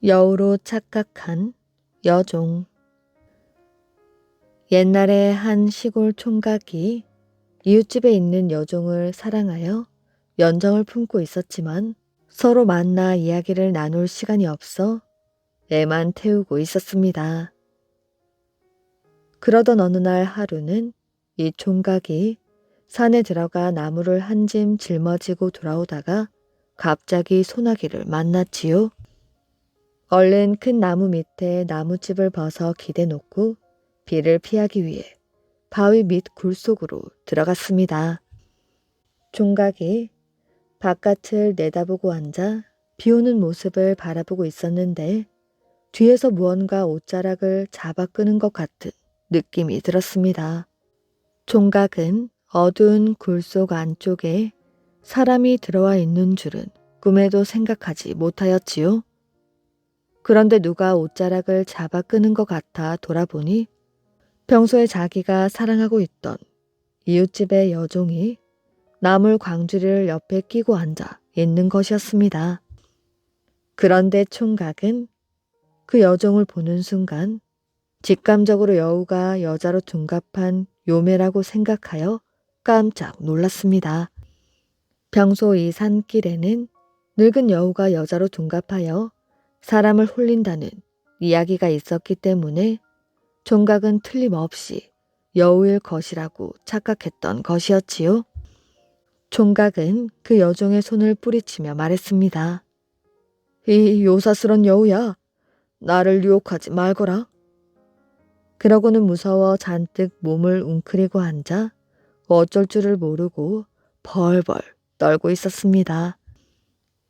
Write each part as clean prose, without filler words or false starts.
여우로 착각한 여종. 옛날에 한 시골 총각이 이웃집에 있는 여종을 사랑하여 연정을 품고 있었지만 서로 만나 이야기를 나눌 시간이 없어 애만 태우고 있었습니다. 그러던 어느 날 하루는 이 총각이 산에 들어가 나무를 한 짐 짊어지고 돌아오다가 갑자기 소나기를 만났지요. 얼른 큰 나무 밑에 나무집을 벗어 기대놓고 비를 피하기 위해 바위 밑 굴 속으로 들어갔습니다. 총각이 바깥을 내다보고 앉아 비 오는 모습을 바라보고 있었는데 뒤에서 무언가 옷자락을 잡아 끄는 것 같은 느낌이 들었습니다. 총각은 어두운 굴 속 안쪽에 사람이 들어와 있는 줄은 꿈에도 생각하지 못하였지요. 그런데 누가 옷자락을 잡아 끄는 것 같아 돌아보니 평소에 자기가 사랑하고 있던 이웃집의 여종이 나물 광주리를 옆에 끼고 앉아 있는 것이었습니다. 그런데 총각은 그 여종을 보는 순간 직감적으로 여우가 여자로 둔갑한 요매라고 생각하여 깜짝 놀랐습니다. 평소 이 산길에는 늙은 여우가 여자로 둔갑하여 사람을 홀린다는 이야기가 있었기 때문에 총각은 틀림없이 여우일 것이라고 착각했던 것이었지요. 총각은 그 여종의 손을 뿌리치며 말했습니다. 이 요사스런 여우야, 나를 유혹하지 말거라. 그러고는 무서워 잔뜩 몸을 웅크리고 앉아 어쩔 줄을 모르고 벌벌 떨고 있었습니다.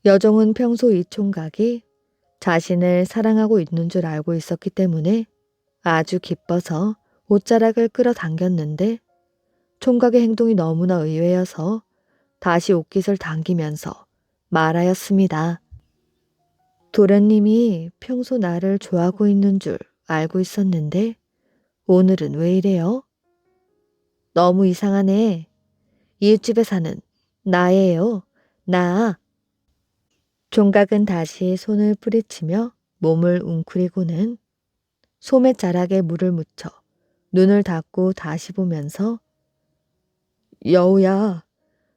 여종은 평소 이 총각이 자신을 사랑하고 있는 줄 알고 있었기 때문에 아주 기뻐서 옷자락을 끌어당겼는데 총각의 행동이 너무나 의외여서 다시 옷깃을 당기면서 말하였습니다. 도련님이 평소 나를 좋아하고 있는 줄 알고 있었는데 오늘은 왜 이래요? 너무 이상하네. 이웃집에 사는 나예요. 나. 총각은 다시 손을 뿌리치며 몸을 웅크리고는 소매자락에 물을 묻혀 눈을 닫고 다시 보면서 여우야,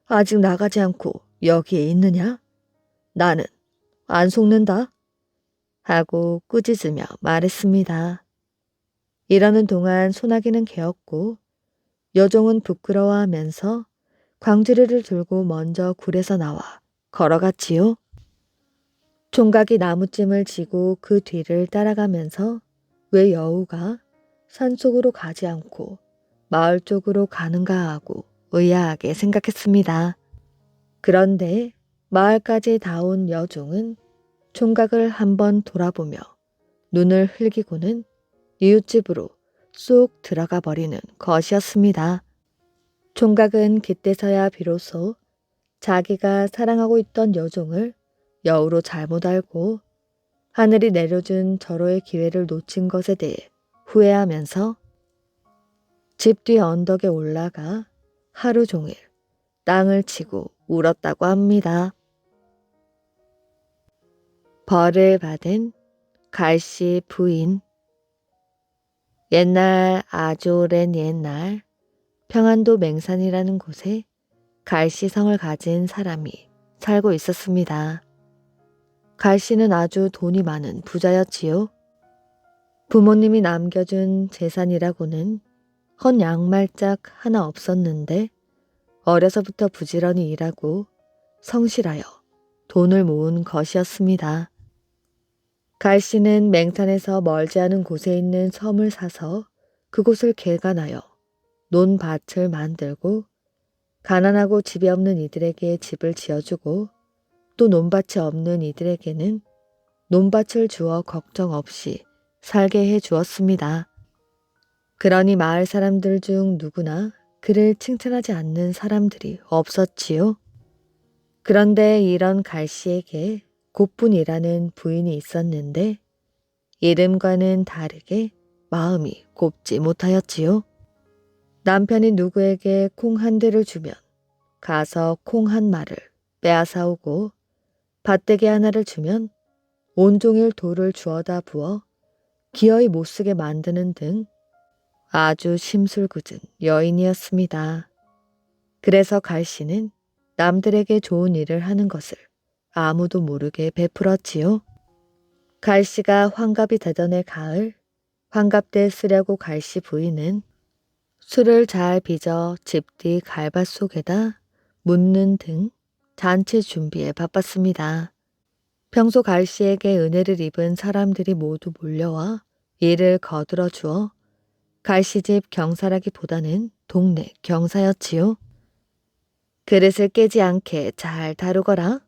아직 나가지 않고 여기에 있느냐? 나는 안 속는다. 하고 꾸짖으며 말했습니다. 이러는 동안 소나기는 개었고 여종은 부끄러워하면서 광주리를 들고 먼저 굴에서 나와 걸어갔지요. 총각이 나무찜을 지고 그 뒤를 따라가면서 왜 여우가 산속으로 가지 않고 마을 쪽으로 가는가 하고 의아하게 생각했습니다. 그런데 마을까지 다 온 여종은 총각을 한번 돌아보며 눈을 흘기고는 이웃집으로 쏙 들어가 버리는 것이었습니다. 총각은 그때서야 비로소 자기가 사랑하고 있던 여종을 여우로 잘못 알고 하늘이 내려준 절호의 기회를 놓친 것에 대해 후회하면서 집 뒤 언덕에 올라가 하루 종일 땅을 치고 울었다고 합니다. 벌을 받은 갈씨 부인. 옛날, 아주 오랜 옛날, 평안도 맹산이라는 곳에 갈씨성을 가진 사람이 살고 있었습니다. 갈씨는 아주 돈이 많은 부자였지요. 부모님이 남겨준 재산이라고는 헌 양말짝 하나 없었는데 어려서부터 부지런히 일하고 성실하여 돈을 모은 것이었습니다. 갈씨는 맹산에서 멀지 않은 곳에 있는 섬을 사서 그곳을 개간하여 논밭을 만들고 가난하고 집이 없는 이들에게 집을 지어주고 또 논밭이 없는 이들에게는 논밭을 주어 걱정 없이 살게 해 주었습니다. 그러니 마을 사람들 중 누구나 그를 칭찬하지 않는 사람들이 없었지요. 그런데 이런 갈씨에게 곱분이라는 부인이 있었는데 이름과는 다르게 마음이 곱지 못하였지요. 남편이 누구에게 콩 한 대를 주면 가서 콩 한 마를 빼앗아오고 밭대기 하나를 주면 온종일 돌을 주워다 부어 기어이 못쓰게 만드는 등 아주 심술궂은 여인이었습니다. 그래서 갈씨는 남들에게 좋은 일을 하는 것을 아무도 모르게 베풀었지요. 갈씨가 환갑이 되던 해 가을, 환갑 때 쓰려고 갈씨 부인은 술을 잘 빚어 집 뒤 갈밭 속에다 묻는 등 잔치 준비에 바빴습니다. 평소 갈씨에게 은혜를 입은 사람들이 모두 몰려와 일을 거들어 주어 갈씨 집 경사라기보다는 동네 경사였지요. 그릇을 깨지 않게 잘 다루거라.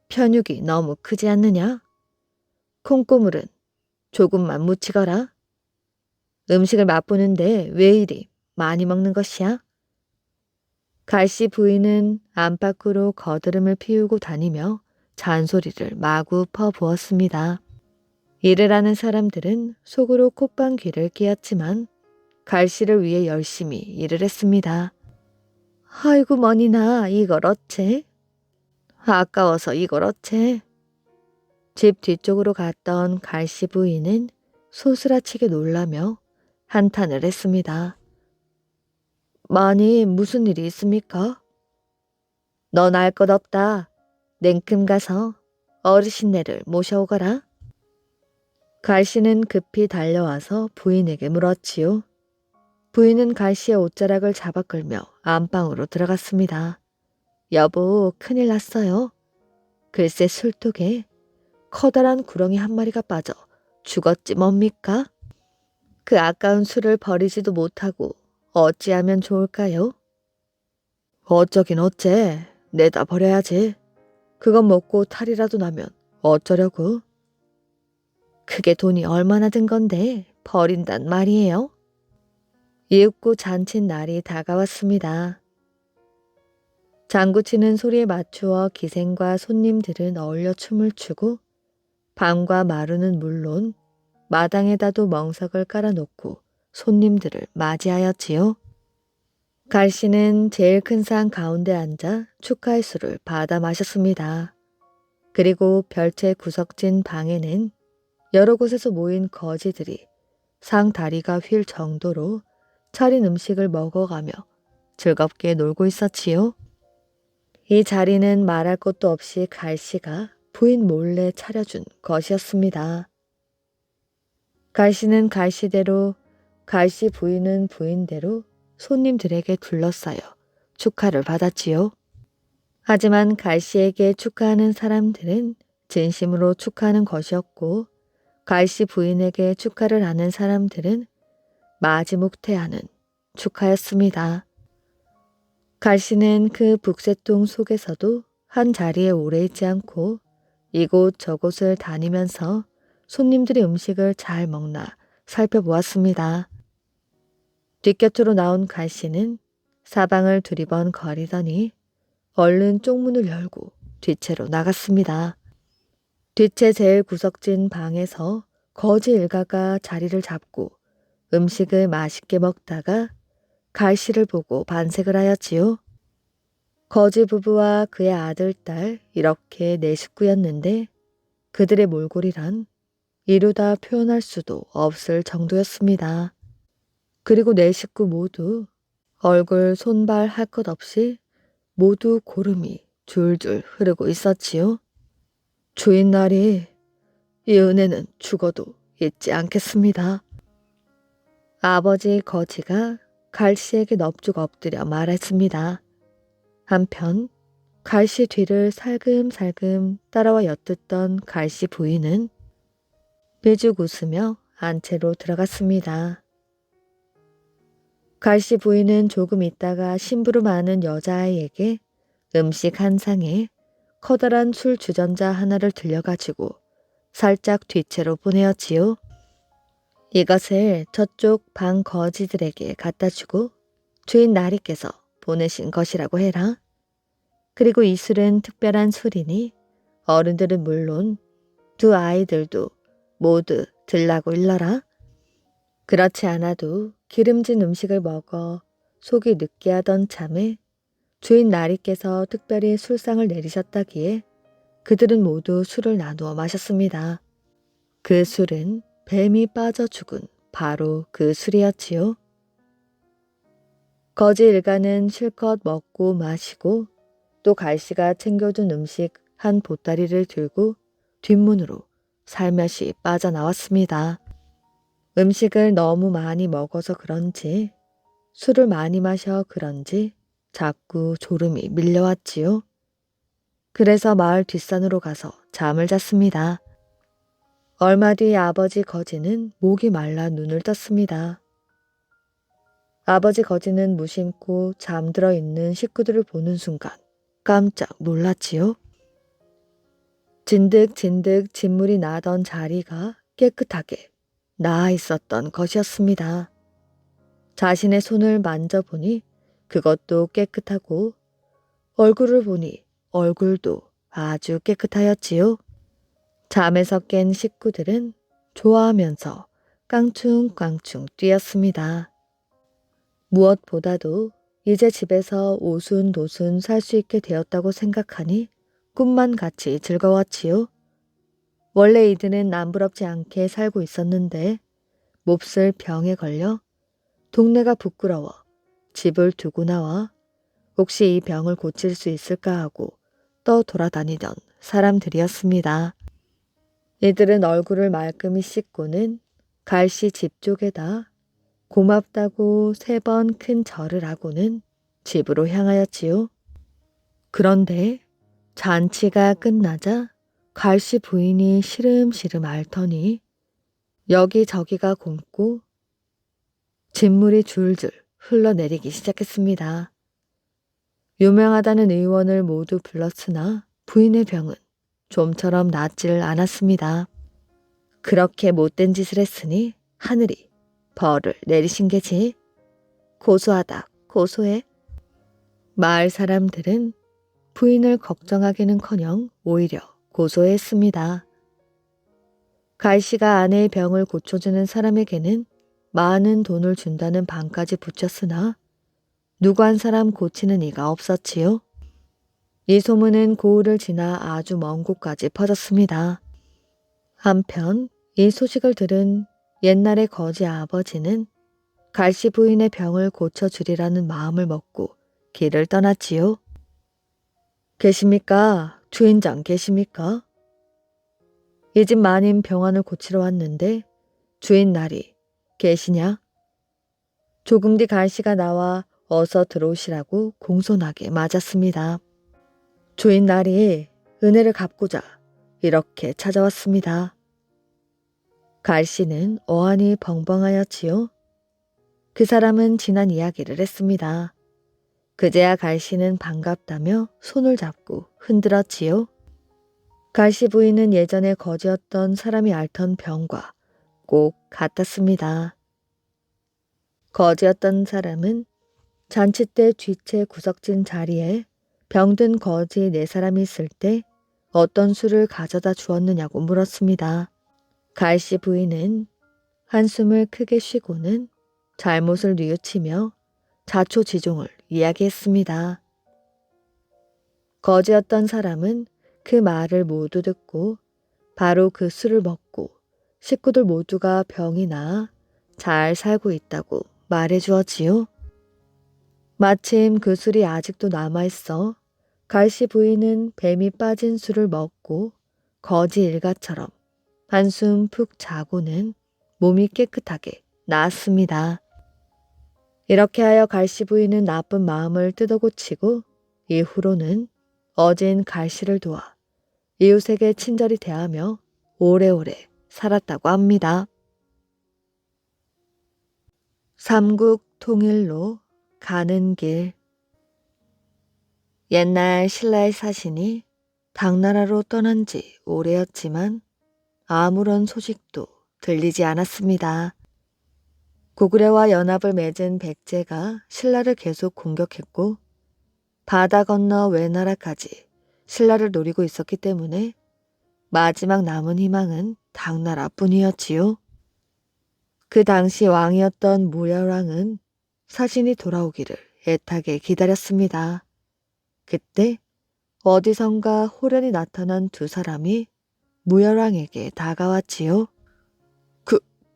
편육이 너무 크지 않느냐? 콩고물은 조금만 묻히거라. 음식을 맛보는데 왜 이리 많이 먹는 것이야? 갈씨 부인은 안팎으로 거드름을 피우고 다니며 잔소리를 마구 퍼부었습니다. 일을 하는 사람들은 속으로 콧방귀를 뀌었지만 갈씨를 위해 열심히 일을 했습니다. 아이고 머니나 이걸 어째? 아까워서 이걸 어째? 집 뒤쪽으로 갔던 갈씨 부인은 소스라치게 놀라며 한탄을 했습니다. 많이 무슨 일이 있습니까? 넌 알 것 없다. 냉큼 가서 어르신네를 모셔오거라. 갈씨는 급히 달려와서 부인에게 물었지요. 부인은 갈씨의 옷자락을 잡아 끌며 안방으로 들어갔습니다. 여보, 큰일 났어요. 글쎄 술독에 커다란 구렁이 한 마리가 빠져 죽었지 뭡니까? 그 아까운 술을 버리지도 못하고 어찌하면 좋을까요? 어쩌긴 어째, 내다 버려야지. 그건 먹고 탈이라도 나면 어쩌려고? 그게 돈이 얼마나 든 건데 버린단 말이에요? 이윽고 잔치 날이 다가왔습니다. 장구치는 소리에 맞추어 기생과 손님들은 어울려 춤을 추고 방과 마루는 물론 마당에다도 멍석을 깔아놓고 손님들을 맞이하였지요. 갈씨는 제일 큰 상 가운데 앉아 축하의 술을 받아 마셨습니다. 그리고 별채 구석진 방에는 여러 곳에서 모인 거지들이 상 다리가 휠 정도로 차린 음식을 먹어가며 즐겁게 놀고 있었지요. 이 자리는 말할 것도 없이 갈씨가 부인 몰래 차려준 것이었습니다. 갈씨는 갈씨대로, 갈씨 부인은 부인대로 손님들에게 둘러싸여 축하를 받았지요. 하지만 갈씨에게 축하하는 사람들은 진심으로 축하하는 것이었고 갈씨 부인에게 축하를 하는 사람들은 마지못해하는 축하였습니다. 갈씨는 그 북새통 속에서도 한 자리에 오래 있지 않고 이곳 저곳을 다니면서 손님들이 음식을 잘 먹나 살펴보았습니다. 뒷곁으로 나온 갈씨는 사방을 두리번 거리더니 얼른 쪽문을 열고 뒷채로 나갔습니다. 뒷채 제일 구석진 방에서 거지 일가가 자리를 잡고 음식을 맛있게 먹다가 갈씨를 보고 반색을 하였지요. 거지 부부와 그의 아들, 딸 이렇게 네 식구였는데 그들의 몰골이란 이루다 표현할 수도 없을 정도였습니다. 그리고 네 식구 모두 얼굴 손발 할 것 없이 모두 고름이 줄줄 흐르고 있었지요. 주인날이 이 은혜는 죽어도 잊지 않겠습니다. 아버지 거지가 갈씨에게 넙죽 엎드려 말했습니다. 한편 갈씨 뒤를 살금살금 따라와 엿듣던 갈씨 부인은 매죽 웃으며 안채로 들어갔습니다. 갈씨 부인은 조금 있다가 심부름하는 여자아이에게 음식 한 상에 커다란 술 주전자 하나를 들려가지고 살짝 뒷채로 보내었지요. 이것을 저쪽 방 거지들에게 갖다 주고 주인 나리께서 보내신 것이라고 해라. 그리고 이 술은 특별한 술이니 어른들은 물론 두 아이들도 모두 들라고 일러라. 그렇지 않아도 기름진 음식을 먹어 속이 느끼하던 참에 주인 나리께서 특별히 술상을 내리셨다기에 그들은 모두 술을 나누어 마셨습니다. 그 술은 뱀이 빠져 죽은 바로 그 술이었지요. 거지 일가는 실컷 먹고 마시고 또 갈씨가 챙겨준 음식 한 보따리를 들고 뒷문으로 살며시 빠져나왔습니다. 음식을 너무 많이 먹어서 그런지 술을 많이 마셔 그런지 자꾸 졸음이 밀려왔지요. 그래서 마을 뒷산으로 가서 잠을 잤습니다. 얼마 뒤 아버지 거지는 목이 말라 눈을 떴습니다. 아버지 거지는 무심코 잠들어 있는 식구들을 보는 순간 깜짝 놀랐지요. 진득진득 진물이 나던 자리가 깨끗하게 나아 있었던 것이었습니다. 자신의 손을 만져보니 그것도 깨끗하고 얼굴을 보니 얼굴도 아주 깨끗하였지요. 잠에서 깬 식구들은 좋아하면서 깡충깡충 뛰었습니다. 무엇보다도 이제 집에서 오순도순 살 수 있게 되었다고 생각하니 꿈만 같이 즐거웠지요. 원래 이들은 남부럽지 않게 살고 있었는데 몹쓸 병에 걸려 동네가 부끄러워 집을 두고 나와 혹시 이 병을 고칠 수 있을까 하고 떠돌아다니던 사람들이었습니다. 이들은 얼굴을 말끔히 씻고는 갈씨 집 쪽에다 고맙다고 3번 큰 절을 하고는 집으로 향하였지요. 그런데 잔치가 끝나자 갈씨 부인이 시름시름 앓더니 여기저기가 굼고 진물이 줄줄 흘러내리기 시작했습니다. 유명하다는 의원을 모두 불렀으나 부인의 병은 좀처럼 낫지를 않았습니다. 그렇게 못된 짓을 했으니 하늘이 벌을 내리신 게지. 고소하다 고소해. 마을 사람들은 부인을 걱정하기는커녕 오히려 고소했습니다. 갈씨가 아내의 병을 고쳐주는 사람에게는 많은 돈을 준다는 방까지 붙였으나 누구 한 사람 고치는 이가 없었지요. 이 소문은 고을을 지나 아주 먼 곳까지 퍼졌습니다. 한편 이 소식을 들은 옛날의 거지 아버지는 갈씨 부인의 병을 고쳐주리라는 마음을 먹고 길을 떠났지요. 계십니까? 주인장 계십니까? 이 집 마님 병환을 고치러 왔는데 주인 날이 계시냐? 조금 뒤 갈씨가 나와 어서 들어오시라고 공손하게 맞았습니다. 주인 날이 은혜를 갚고자 이렇게 찾아왔습니다. 갈씨는 어안이 벙벙하였지요. 그 사람은 지난 이야기를 했습니다. 그제야 갈씨는 반갑다며 손을 잡고 흔들었지요. 갈씨 부인은 예전에 거지였던 사람이 앓던 병과 꼭 같았습니다. 거지였던 사람은 잔치 때 뒷채 구석진 자리에 병든 거지 4사람이 있을 때 어떤 술을 가져다 주었느냐고 물었습니다. 갈씨 부인은 한숨을 크게 쉬고는 잘못을 뉘우치며 자초지종을 이야기했습니다. 거지였던 사람은 그 말을 모두 듣고 바로 그 술을 먹고 식구들 모두가 병이 나아 잘 살고 있다고 말해 주었지요. 마침 그 술이 아직도 남아있어 갈씨 부인은 뱀이 빠진 술을 먹고 거지 일가처럼 한숨 푹 자고는 몸이 깨끗하게 나았습니다. 이렇게 하여 갈씨 부인은 나쁜 마음을 뜯어고치고 이후로는 어진 갈씨를 도와 이웃에게 친절히 대하며 오래오래 살았다고 합니다. 삼국 통일로 가는 길. 옛날 신라의 사신이 당나라로 떠난 지 오래였지만 아무런 소식도 들리지 않았습니다. 고구려와 연합을 맺은 백제가 신라를 계속 공격했고 바다 건너 외나라까지 신라를 노리고 있었기 때문에 마지막 남은 희망은 당나라뿐이었지요. 그 당시 왕이었던 무열왕은 사신이 돌아오기를 애타게 기다렸습니다. 그때 어디선가 호련히 나타난 두 사람이 무열왕에게 다가왔지요.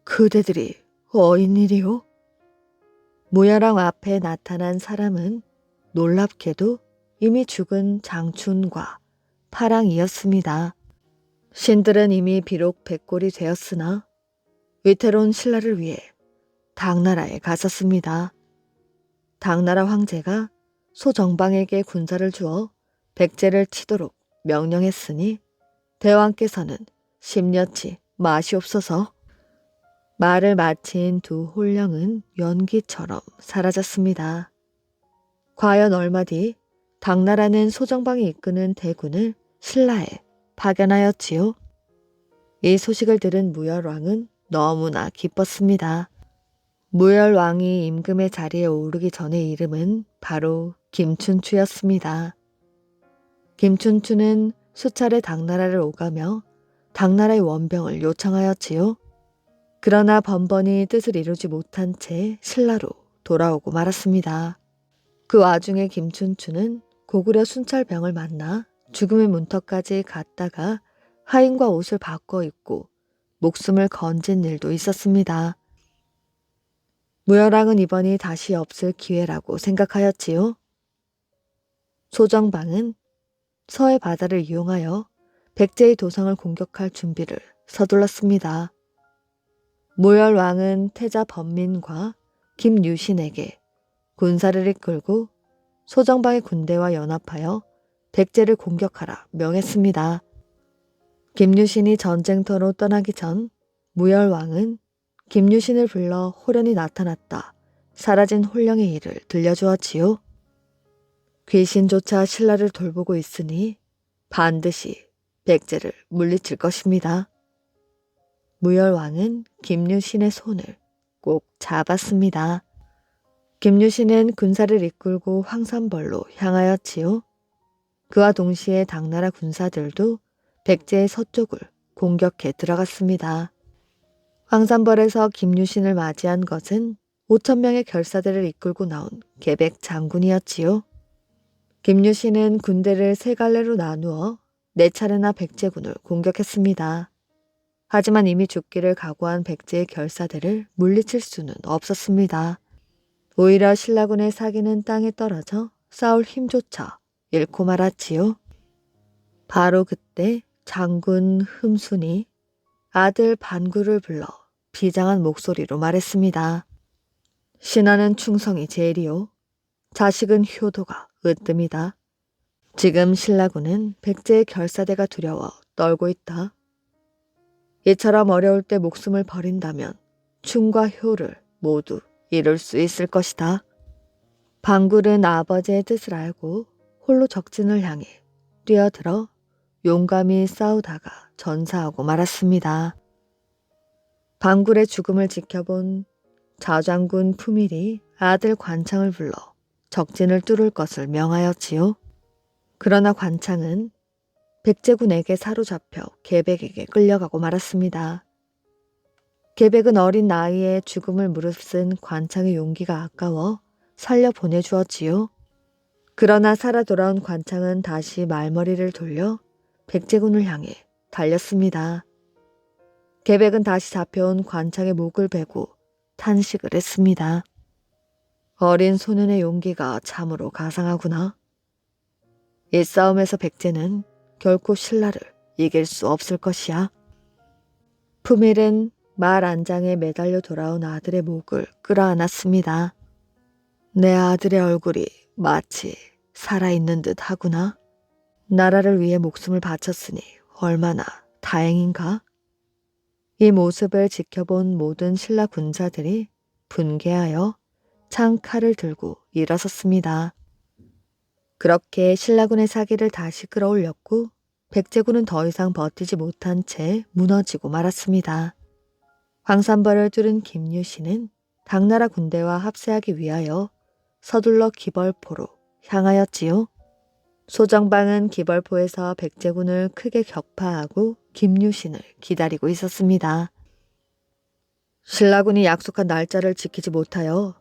그대들이 어인일이요? 무열왕 앞에 나타난 사람은 놀랍게도 이미 죽은 장춘과 파랑이었습니다. 신들은 이미 비록 백골이 되었으나 위태로운 신라를 위해 당나라에 갔었습니다. 당나라 황제가 소정방에게 군사를 주어 백제를 치도록 명령했으니 대왕께서는 심려치 마시옵소서. 말을 마친 두 홀령은 연기처럼 사라졌습니다. 과연 얼마 뒤 당나라는 소정방이 이끄는 대군을 신라에 파견하였지요. 이 소식을 들은 무열왕은 너무나 기뻤습니다. 무열왕이 임금의 자리에 오르기 전의 이름은 바로 김춘추였습니다. 김춘추는 수차례 당나라를 오가며 당나라의 원병을 요청하였지요. 그러나 번번이 뜻을 이루지 못한 채 신라로 돌아오고 말았습니다. 그 와중에 김춘추는 고구려 순찰병을 만나 죽음의 문턱까지 갔다가 하인과 옷을 바꿔 입고 목숨을 건진 일도 있었습니다. 무열왕은 이번이 다시 없을 기회라고 생각하였지요. 소정방은 서해 바다를 이용하여 백제의 도성을 공격할 준비를 서둘렀습니다. 무열왕은 태자 범민과 김유신에게 군사를 이끌고 소정방의 군대와 연합하여 백제를 공격하라 명했습니다. 김유신이 전쟁터로 떠나기 전 무열왕은 김유신을 불러 호련히 나타났다 사라진 홀령의 일을 들려주었지요. 귀신조차 신라를 돌보고 있으니 반드시 백제를 물리칠 것입니다. 무열왕은 김유신의 손을 꼭 잡았습니다. 김유신은 군사를 이끌고 황산벌로 향하였지요. 그와 동시에 당나라 군사들도 백제의 서쪽을 공격해 들어갔습니다. 황산벌에서 김유신을 맞이한 것은 5,000명의 결사대를 이끌고 나온 계백 장군이었지요. 김유신은 군대를 세 갈래로 나누어 4차례나 백제군을 공격했습니다. 하지만 이미 죽기를 각오한 백제의 결사대를 물리칠 수는 없었습니다. 오히려 신라군의 사기는 땅에 떨어져 싸울 힘조차 잃고 말았지요. 바로 그때 장군 흠순이 아들 반구를 불러 비장한 목소리로 말했습니다. 신하는 충성이 제일이요. 자식은 효도가 으뜸이다. 지금 신라군은 백제의 결사대가 두려워 떨고 있다. 이처럼 어려울 때 목숨을 버린다면 충과 효를 모두 이룰 수 있을 것이다. 방굴은 아버지의 뜻을 알고 홀로 적진을 향해 뛰어들어 용감히 싸우다가 전사하고 말았습니다. 방굴의 죽음을 지켜본 자장군 품일이 아들 관창을 불러 적진을 뚫을 것을 명하였지요. 그러나 관창은 백제군에게 사로잡혀 계백에게 끌려가고 말았습니다. 계백은 어린 나이에 죽음을 무릅쓴 관창의 용기가 아까워 살려 보내주었지요. 그러나 살아 돌아온 관창은 다시 말머리를 돌려 백제군을 향해 달렸습니다. 계백은 다시 잡혀온 관창의 목을 베고 탄식을 했습니다. 어린 소년의 용기가 참으로 가상하구나. 이 싸움에서 백제는 결코 신라를 이길 수 없을 것이야. 품일은 말 안장에 매달려 돌아온 아들의 목을 끌어안았습니다. 내 아들의 얼굴이 마치 살아있는 듯 하구나. 나라를 위해 목숨을 바쳤으니 얼마나 다행인가. 이 모습을 지켜본 모든 신라 군사들이 분개하여 창칼을 들고 일어섰습니다. 그렇게 신라군의 사기를 다시 끌어올렸고 백제군은 더 이상 버티지 못한 채 무너지고 말았습니다. 황산벌을 뚫은 김유신은 당나라 군대와 합세하기 위하여 서둘러 기벌포로 향하였지요. 소정방은 기벌포에서 백제군을 크게 격파하고 김유신을 기다리고 있었습니다. 신라군이 약속한 날짜를 지키지 못하여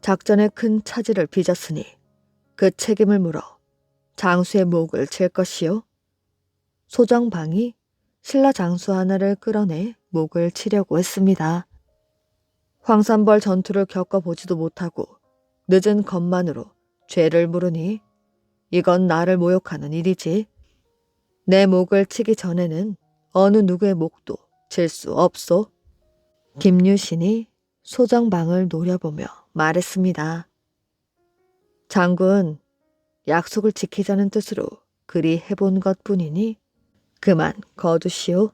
작전에 큰 차질을 빚었으니 그 책임을 물어 장수의 목을 칠 것이요. 소정방이 신라 장수 하나를 끌어내 목을 치려고 했습니다. 황산벌 전투를 겪어보지도 못하고 늦은 것만으로 죄를 물으니 이건 나를 모욕하는 일이지. 내 목을 치기 전에는 어느 누구의 목도 칠 수 없소. 김유신이 소정방을 노려보며 말했습니다. 장군, 약속을 지키자는 뜻으로 그리 해본 것뿐이니 그만 거두시오.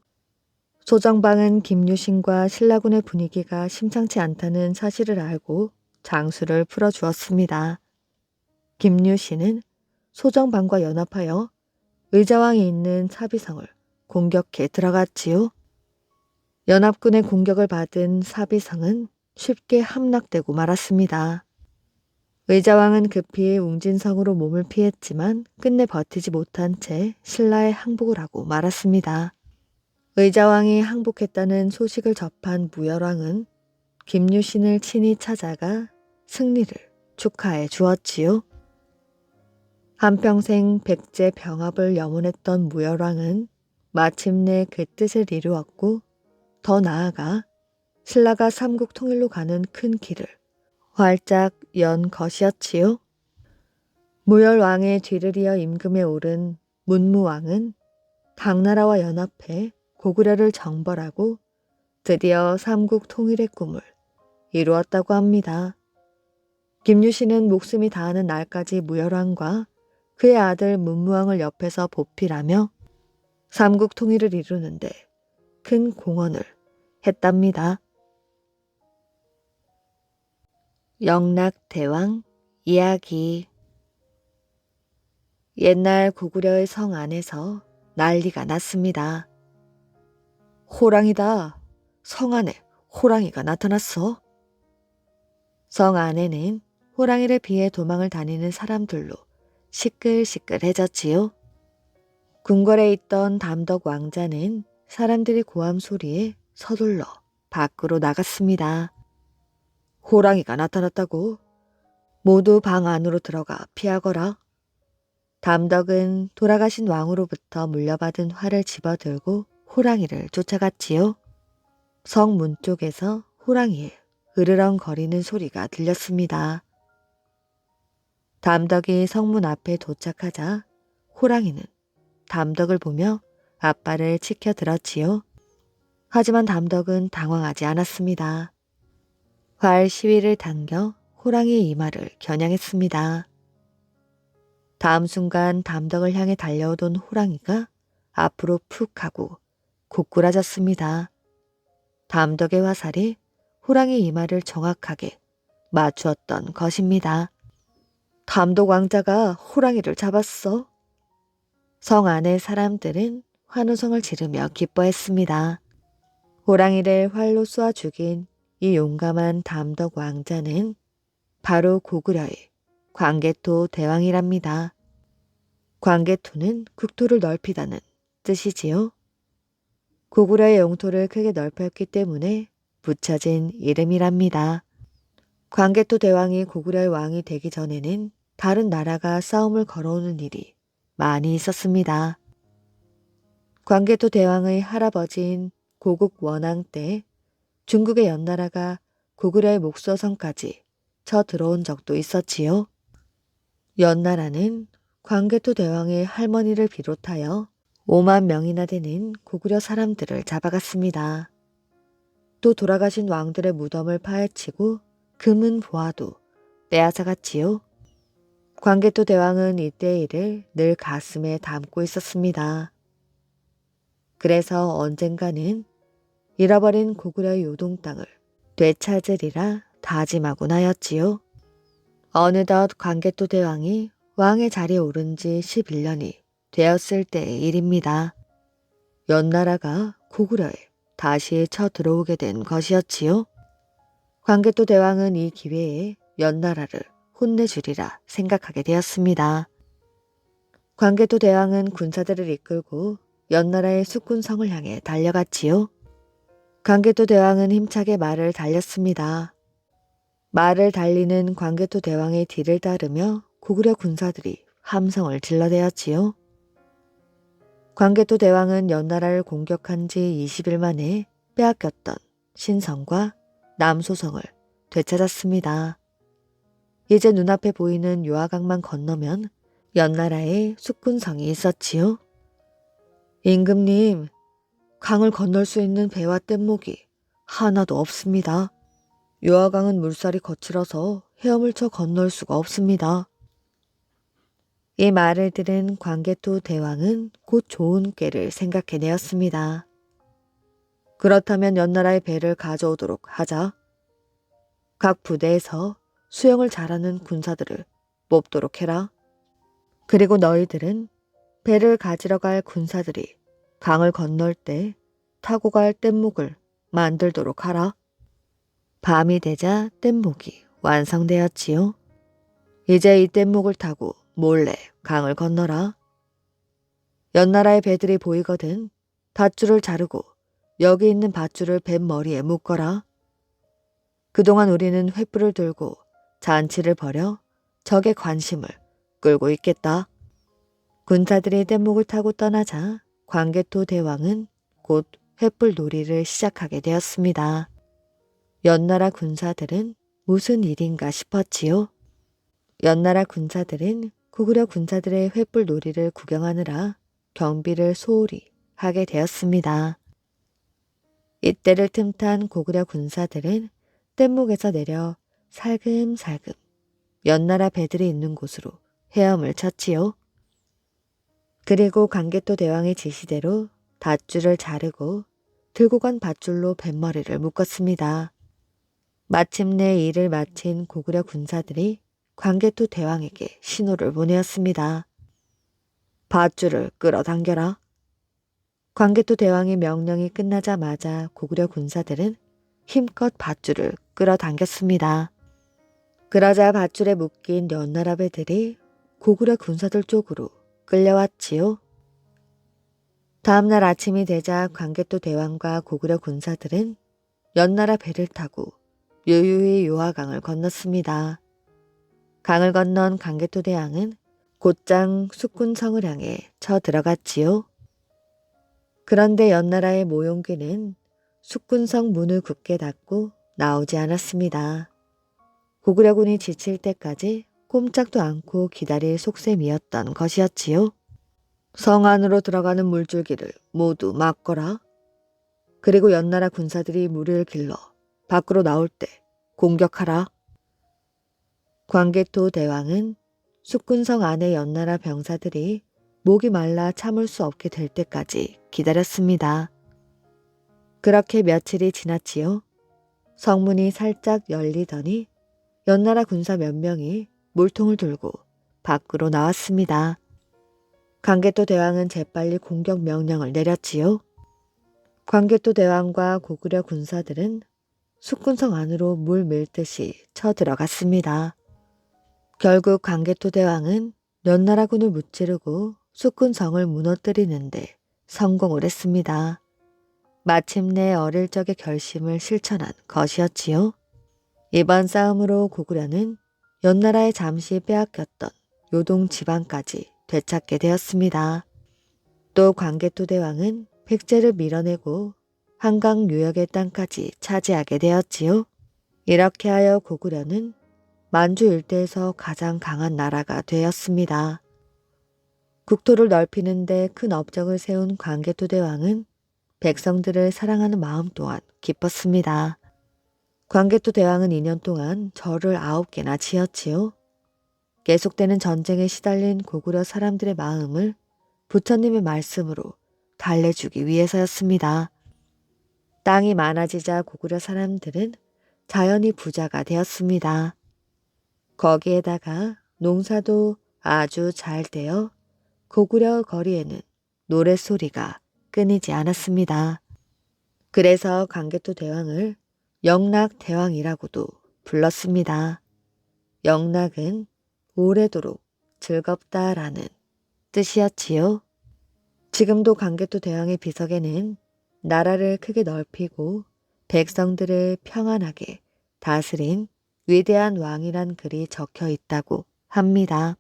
소정방은 김유신과 신라군의 분위기가 심상치 않다는 사실을 알고 장수를 풀어주었습니다. 김유신은 소정방과 연합하여 의자왕이 있는 사비성을 공격해 들어갔지요. 연합군의 공격을 받은 사비성은 쉽게 함락되고 말았습니다. 의자왕은 급히 웅진성으로 몸을 피했지만 끝내 버티지 못한 채 신라에 항복을 하고 말았습니다. 의자왕이 항복했다는 소식을 접한 무열왕은 김유신을 친히 찾아가 승리를 축하해 주었지요. 한평생 백제 병합을 염원했던 무열왕은 마침내 그 뜻을 이루었고 더 나아가 신라가 삼국 통일로 가는 큰 길을 활짝 연 것이었지요. 무열왕의 뒤를 이어 임금에 오른 문무왕은 당나라와 연합해 고구려를 정벌하고 드디어 삼국 통일의 꿈을 이루었다고 합니다. 김유신은 목숨이 다하는 날까지 무열왕과 그의 아들 문무왕을 옆에서 보필하며 삼국 통일을 이루는데 큰 공헌을 했답니다. 영락대왕 이야기. 옛날 고구려의 성 안에서 난리가 났습니다. 호랑이다. 성 안에 호랑이가 나타났어. 성 안에는 호랑이를 피해 도망을 다니는 사람들로 시끌시끌해졌지요. 궁궐에 있던 담덕 왕자는 사람들이 고함 소리에 서둘러 밖으로 나갔습니다. 호랑이가 나타났다고. 모두 방 안으로 들어가 피하거라. 담덕은 돌아가신 왕으로부터 물려받은 활을 집어들고 호랑이를 쫓아갔지요. 성 문 쪽에서 호랑이의 으르렁거리는 소리가 들렸습니다. 담덕이 성문 앞에 도착하자 호랑이는 담덕을 보며 앞발을 치켜들었지요. 하지만 담덕은 당황하지 않았습니다. 활 시위를 당겨 호랑이의 이마를 겨냥했습니다. 다음 순간 담덕을 향해 달려오던 호랑이가 앞으로 푹 하고 고꾸라졌습니다. 담덕의 화살이 호랑이 이마를 정확하게 맞추었던 것입니다. 담덕 왕자가 호랑이를 잡았어. 성 안의 사람들은 환호성을 지르며 기뻐했습니다. 호랑이를 활로 쏘아 죽인 이 용감한 담덕 왕자는 바로 고구려의 광개토 대왕이랍니다. 광개토는 국토를 넓히다는 뜻이지요. 고구려의 영토를 크게 넓혔기 때문에 붙여진 이름이랍니다. 광개토 대왕이 고구려의 왕이 되기 전에는 다른 나라가 싸움을 걸어오는 일이 많이 있었습니다. 광개토 대왕의 할아버지인 고국 원왕 때 중국의 연나라가 고구려의 목소성까지 쳐들어온 적도 있었지요. 연나라는 광개토 대왕의 할머니를 비롯하여 5만 명이나 되는 고구려 사람들을 잡아갔습니다. 또 돌아가신 왕들의 무덤을 파헤치고 금은 보화도 빼앗아갔지요. 광개토 대왕은 이때의 일을 늘 가슴에 담고 있었습니다. 그래서 언젠가는 잃어버린 고구려의 요동 땅을 되찾으리라 다짐하곤 하였지요. 어느덧 광개토 대왕이 왕의 자리에 오른 지 11년이 되었을 때의 일입니다. 연나라가 고구려에 다시 쳐들어오게 된 것이었지요. 광개토 대왕은 이 기회에 연나라를 혼내주리라 생각하게 되었습니다. 광개토 대왕은 군사들을 이끌고 연나라의 숙군성을 향해 달려갔지요. 광개토 대왕은 힘차게 말을 달렸습니다. 말을 달리는 광개토 대왕의 뒤를 따르며 고구려 군사들이 함성을 질러대었지요. 광개토 대왕은 연나라를 공격한 지 20일 만에 빼앗겼던 신성과 남소성을 되찾았습니다. 이제 눈앞에 보이는 요하강만 건너면 연나라의 숙군성이 있었지요. 임금님, 강을 건널 수 있는 배와 뗏목이 하나도 없습니다. 요하강은 물살이 거칠어서 헤엄을 쳐 건널 수가 없습니다. 이 말을 들은 광개토 대왕은 곧 좋은 꾀를 생각해내었습니다. 그렇다면 연나라의 배를 가져오도록 하자. 각 부대에서 수영을 잘하는 군사들을 뽑도록 해라. 그리고 너희들은 배를 가지러 갈 군사들이 강을 건널 때 타고 갈 뗏목을 만들도록 하라. 밤이 되자 뗏목이 완성되었지요. 이제 이 뗏목을 타고 몰래 강을 건너라. 연나라의 배들이 보이거든 밧줄을 자르고 여기 있는 밧줄을 뱃머리에 묶어라. 그동안 우리는 횃불을 들고 잔치를 벌여 적의 관심을 끌고 있겠다. 군사들이 뗏목을 타고 떠나자 광개토 대왕은 곧 횃불 놀이를 시작하게 되었습니다. 연나라 군사들은 무슨 일인가 싶었지요. 연나라 군사들은 고구려 군사들의 횃불 놀이를 구경하느라 경비를 소홀히 하게 되었습니다. 이때를 틈탄 고구려 군사들은 뗏목에서 내려 살금살금 연나라 배들이 있는 곳으로 헤엄을 쳤지요. 그리고 광개토 대왕의 지시대로 밧줄을 자르고 들고 간 밧줄로 뱃머리를 묶었습니다. 마침내 일을 마친 고구려 군사들이 광개토 대왕에게 신호를 보내었습니다. 밧줄을 끌어당겨라. 광개토 대왕의 명령이 끝나자마자 고구려 군사들은 힘껏 밧줄을 끌어당겼습니다. 그러자 밧줄에 묶인 연나라 배들이 고구려 군사들 쪽으로 끌려왔지요. 다음날 아침이 되자 광개토 대왕과 고구려 군사들은 연나라 배를 타고 유유히 요하강을 건넜습니다. 강을 건넌 광개토 대왕은 곧장 숙군성을 향해 쳐들어갔지요. 그런데 연나라의 모용귀는 숙군성 문을 굳게 닫고 나오지 않았습니다. 고구려군이 지칠 때까지 꼼짝도 않고 기다릴 속셈이었던 것이었지요. 성 안으로 들어가는 물줄기를 모두 막거라. 그리고 연나라 군사들이 물을 길러 밖으로 나올 때 공격하라. 광개토 대왕은 숙군성 안의 연나라 병사들이 목이 말라 참을 수 없게 될 때까지 기다렸습니다. 그렇게 며칠이 지났지요. 성문이 살짝 열리더니 연나라 군사 몇 명이 물통을 들고 밖으로 나왔습니다. 광개토 대왕은 재빨리 공격 명령을 내렸지요. 광개토 대왕과 고구려 군사들은 숙군성 안으로 물 밀듯이 쳐들어갔습니다. 결국 광개토 대왕은 연나라군을 무찌르고 숙군성을 무너뜨리는데 성공을 했습니다. 마침내 어릴 적의 결심을 실천한 것이었지요. 이번 싸움으로 고구려는 연나라에 잠시 빼앗겼던 요동 지방까지 되찾게 되었습니다. 또 광개토 대왕은 백제를 밀어내고 한강 유역의 땅까지 차지하게 되었지요. 이렇게 하여 고구려는 만주 일대에서 가장 강한 나라가 되었습니다. 국토를 넓히는 데 큰 업적을 세운 광개토 대왕은 백성들을 사랑하는 마음 또한 깊었습니다. 광개토 대왕은 2년 동안 절을 9개나 지었지요. 계속되는 전쟁에 시달린 고구려 사람들의 마음을 부처님의 말씀으로 달래주기 위해서였습니다. 땅이 많아지자 고구려 사람들은 자연히 부자가 되었습니다. 거기에다가 농사도 아주 잘 되어 고구려 거리에는 노랫소리가 끊이지 않았습니다. 그래서 광개토 대왕을 영락대왕이라고도 불렀습니다. 영락은 오래도록 즐겁다라는 뜻이었지요. 지금도 광개토 대왕의 비석에는 나라를 크게 넓히고 백성들을 평안하게 다스린 위대한 왕이란 글이 적혀 있다고 합니다.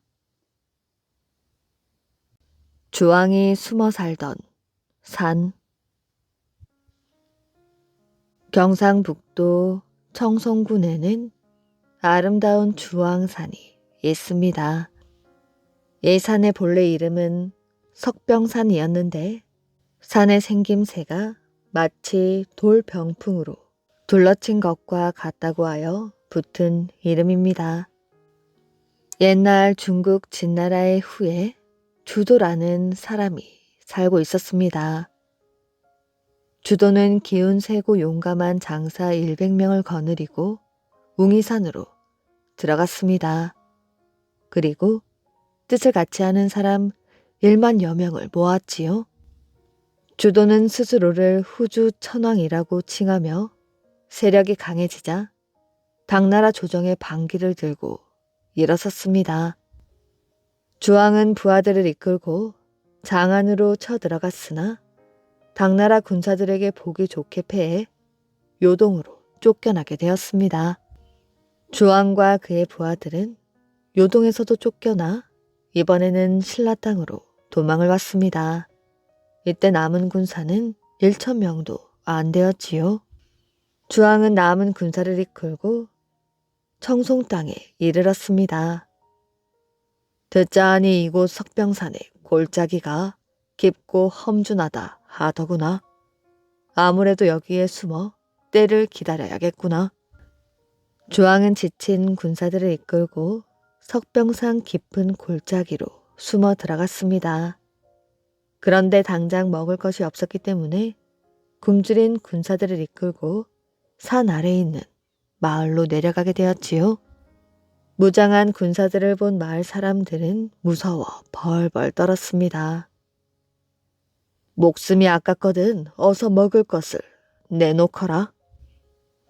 주왕이 숨어 살던 산. 경상북도 청송군에는 아름다운 주왕산이 있습니다. 이 산의 본래 이름은 석병산이었는데 산의 생김새가 마치 돌병풍으로 둘러친 것과 같다고 하여 붙은 이름입니다. 옛날 중국 진나라의 후에 주도라는 사람이 살고 있었습니다. 주도는 기운 세고 용감한 장사 100명을 거느리고 웅이산으로 들어갔습니다. 그리고 뜻을 같이 하는 사람 1만여 명을 모았지요. 주도는 스스로를 후주 천왕이라고 칭하며 세력이 강해지자 당나라 조정의 반기를 들고 일어섰습니다. 주왕은 부하들을 이끌고 장안으로 쳐들어갔으나 당나라 군사들에게 보기 좋게 패해 요동으로 쫓겨나게 되었습니다. 주왕과 그의 부하들은 요동에서도 쫓겨나 이번에는 신라 땅으로 도망을 왔습니다. 이때 남은 군사는 1,000명도 안 되었지요. 주왕은 남은 군사를 이끌고 청송 땅에 이르렀습니다. 듣자하니 이곳 석병산의 골짜기가 깊고 험준하다 하더구나. 아무래도 여기에 숨어 때를 기다려야겠구나. 주왕은 지친 군사들을 이끌고 석병산 깊은 골짜기로 숨어 들어갔습니다. 그런데 당장 먹을 것이 없었기 때문에 굶주린 군사들을 이끌고 산 아래에 있는 마을로 내려가게 되었지요. 무장한 군사들을 본 마을 사람들은 무서워 벌벌 떨었습니다. 목숨이 아깝거든 어서 먹을 것을 내놓거라.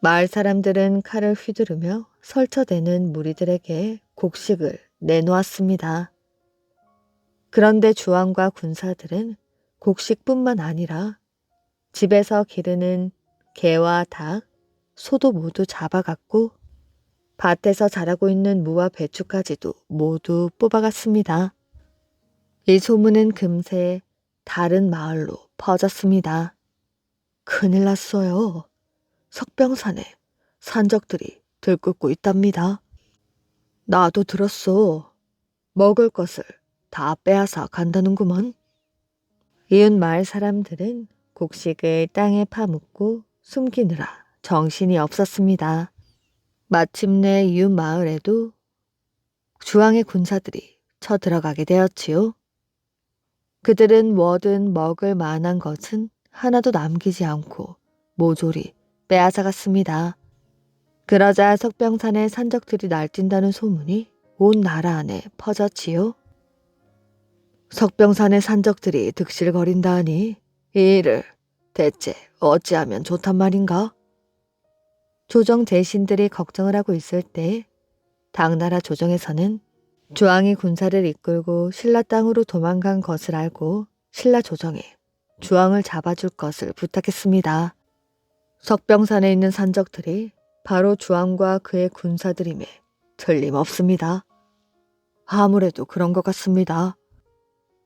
마을 사람들은 칼을 휘두르며 설쳐대는 무리들에게 곡식을 내놓았습니다. 그런데 주왕과 군사들은 곡식뿐만 아니라 집에서 기르는 개와 닭, 소도 모두 잡아갔고 밭에서 자라고 있는 무와 배추까지도 모두 뽑아갔습니다. 이 소문은 금세 다른 마을로 퍼졌습니다. 큰일 났어요. 석병산에 산적들이 들끓고 있답니다. 나도 들었어. 먹을 것을 다 빼앗아 간다는구먼. 이웃 마을 사람들은 곡식을 땅에 파묻고 숨기느라 정신이 없었습니다. 마침내 이웃 마을에도 주왕의 군사들이 쳐들어가게 되었지요. 그들은 뭐든 먹을 만한 것은 하나도 남기지 않고 모조리 빼앗아갔습니다. 그러자 석병산에 산적들이 날뛴다는 소문이 온 나라 안에 퍼졌지요. 석병산의 산적들이 득실거린다 하니 이 일을 대체 어찌하면 좋단 말인가? 조정 대신들이 걱정을 하고 있을 때 당나라 조정에서는 주왕이 군사를 이끌고 신라 땅으로 도망간 것을 알고 신라 조정에 주왕을 잡아줄 것을 부탁했습니다. 석병산에 있는 산적들이 바로 주왕과 그의 군사들임에 틀림없습니다. 아무래도 그런 것 같습니다.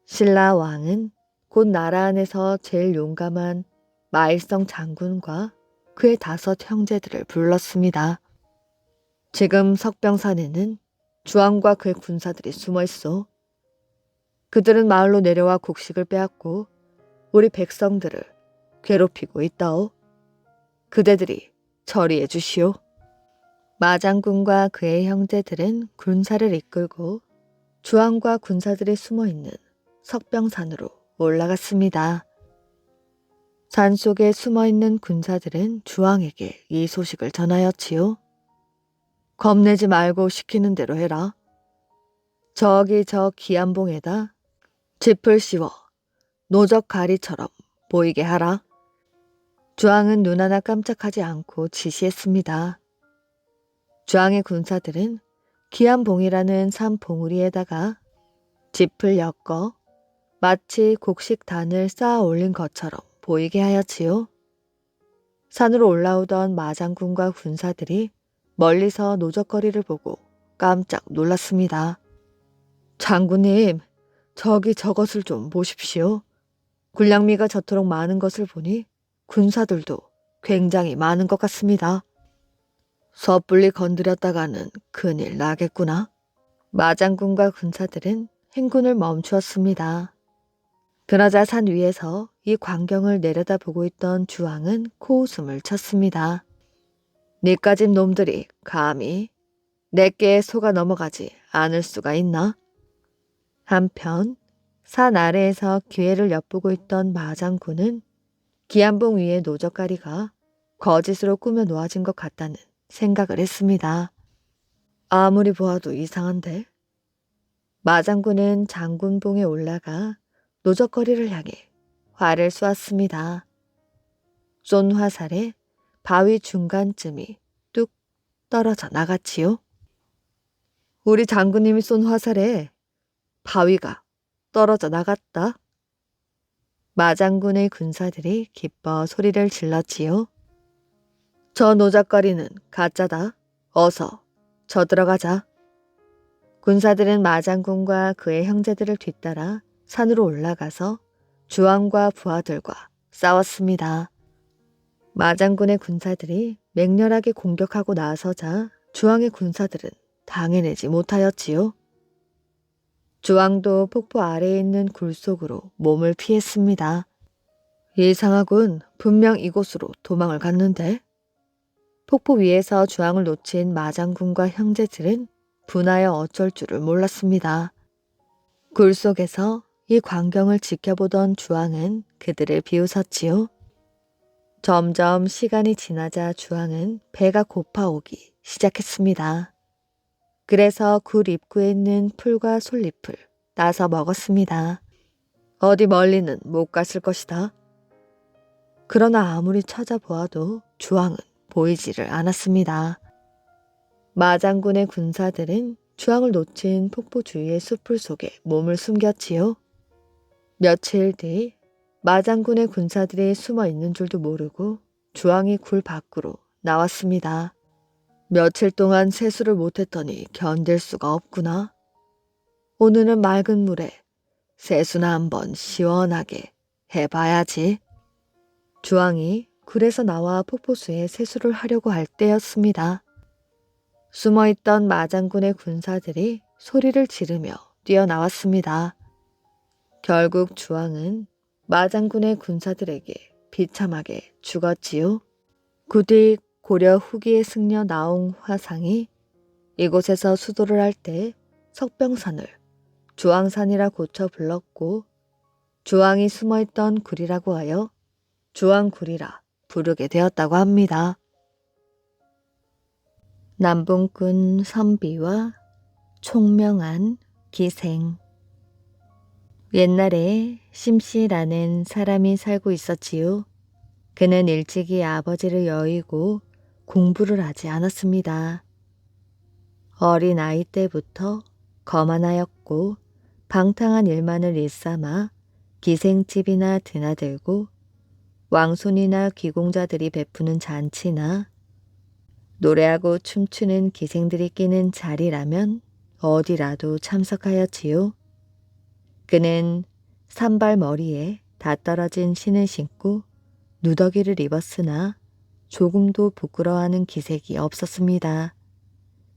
신라 왕은 곧 나라 안에서 제일 용감한 마일성 장군과 그의 5 형제들을 불렀습니다. 지금 석병산에는 주왕과 그의 군사들이 숨어 있어. 그들은 마을로 내려와 곡식을 빼앗고 우리 백성들을 괴롭히고 있다오. 그대들이 처리해 주시오. 마장군과 그의 형제들은 군사를 이끌고 주왕과 군사들이 숨어있는 석병산으로 올라갔습니다. 산속에 숨어있는 군사들은 주왕에게 이 소식을 전하였지요. 겁내지 말고 시키는 대로 해라. 저기 저 기암봉에다 짚을 씌워 노적 가리처럼 보이게 하라. 주왕은 눈 하나 깜짝하지 않고 지시했습니다. 주왕의 군사들은 기암봉이라는 산 봉우리에다가 짚을 엮어 마치 곡식단을 쌓아 올린 것처럼 보이게 하였지요. 산으로 올라오던 마장군과 군사들이 멀리서 노적거리를 보고 깜짝 놀랐습니다. 장군님, 저기 저것을 좀 보십시오. 군량미가 저토록 많은 것을 보니 군사들도 굉장히 많은 것 같습니다. 섣불리 건드렸다가는 큰일 나겠구나. 마장군과 군사들은 행군을 멈추었습니다. 그러자 산 위에서 이 광경을 내려다보고 있던 주왕은 코웃음을 쳤습니다. 니까집 놈들이 감히 내게 속아 넘어가지 않을 수가 있나? 한편 산 아래에서 기회를 엿보고 있던 마장군은 기안봉 위의 노젓가리가 거짓으로 꾸며 놓아진 것 같다는 생각을 했습니다. 아무리 보아도 이상한데? 마장군은 장군봉에 올라가 노젓거리를 향해 활을 쏘았습니다. 쏜 화살에 바위 중간쯤이 뚝 떨어져 나갔지요. 우리 장군님이 쏜 화살에 바위가 떨어져 나갔다. 마장군의 군사들이 기뻐 소리를 질렀지요. 저 노젓거리는 가짜다. 어서 쳐들어가자. 군사들은 마장군과 그의 형제들을 뒤따라 산으로 올라가서 주왕과 부하들과 싸웠습니다. 마장군의 군사들이 맹렬하게 공격하고 나서자 주왕의 군사들은 당해내지 못하였지요. 주왕도 폭포 아래에 있는 굴 속으로 몸을 피했습니다. 이상하군. 분명 이곳으로 도망을 갔는데. 폭포 위에서 주왕을 놓친 마장군과 형제들은 분하여 어쩔 줄을 몰랐습니다. 굴 속에서 이 광경을 지켜보던 주왕은 그들을 비웃었지요. 점점 시간이 지나자 주왕은 배가 고파오기 시작했습니다. 그래서 굴 입구에 있는 풀과 솔잎을 따서 먹었습니다. 어디 멀리는 못 갔을 것이다. 그러나 아무리 찾아보아도 주왕은 보이지를 않았습니다. 마장군의 군사들은 주왕을 놓친 폭포 주위의 숲풀 속에 몸을 숨겼지요. 며칠 뒤 마장군의 군사들이 숨어 있는 줄도 모르고 주왕이 굴 밖으로 나왔습니다. 며칠 동안 세수를 못했더니 견딜 수가 없구나. 오늘은 맑은 물에 세수나 한번 시원하게 해봐야지. 주왕이 굴에서 나와 폭포수에 세수를 하려고 할 때였습니다. 숨어있던 마장군의 군사들이 소리를 지르며 뛰어나왔습니다. 결국 주왕은 마장군의 군사들에게 비참하게 죽었지요. 그 뒤 고려 후기의 승려 나홍 화상이 이곳에서 수도를 할 때 석병산을 주왕산이라 고쳐 불렀고 주왕이 숨어있던 굴이라고 하여 주왕굴이라 부르게 되었다고 합니다. 남봉꾼 선비와 총명한 기생. 옛날에 심씨라는 사람이 살고 있었지요. 그는 일찍이 아버지를 여의고 공부를 하지 않았습니다. 어린 아이 때부터 거만하였고 방탕한 일만을 일삼아 기생집이나 드나들고 왕손이나 귀공자들이 베푸는 잔치나 노래하고 춤추는 기생들이 끼는 자리라면 어디라도 참석하였지요. 그는 산발머리에 다 떨어진 신을 신고 누더기를 입었으나 조금도 부끄러워하는 기색이 없었습니다.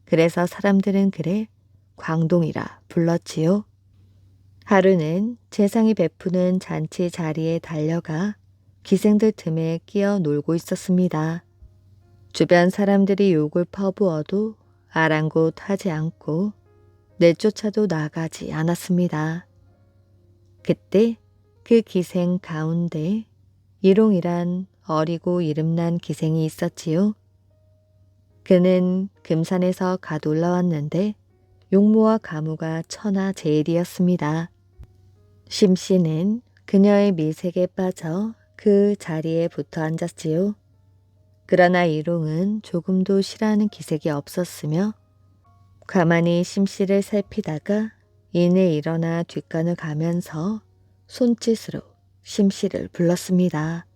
그래서 사람들은 그를 광동이라 불렀지요. 하루는 재상이 베푸는 잔치 자리에 달려가 기생들 틈에 끼어 놀고 있었습니다. 주변 사람들이 욕을 퍼부어도 아랑곳하지 않고 내쫓아도 나가지 않았습니다. 그때 그 기생 가운데 일홍이란 어리고 이름난 기생이 있었지요. 그는 금산에서 갓 올라왔는데 용모와 가무가 천하제일이었습니다. 심씨는 그녀의 미색에 빠져 그 자리에 붙어 앉았지요. 그러나 일홍은 조금도 싫어하는 기색이 없었으며 가만히 심씨를 살피다가 이내 일어나 뒷간을 가면서 손짓으로 심씨를 불렀습니다.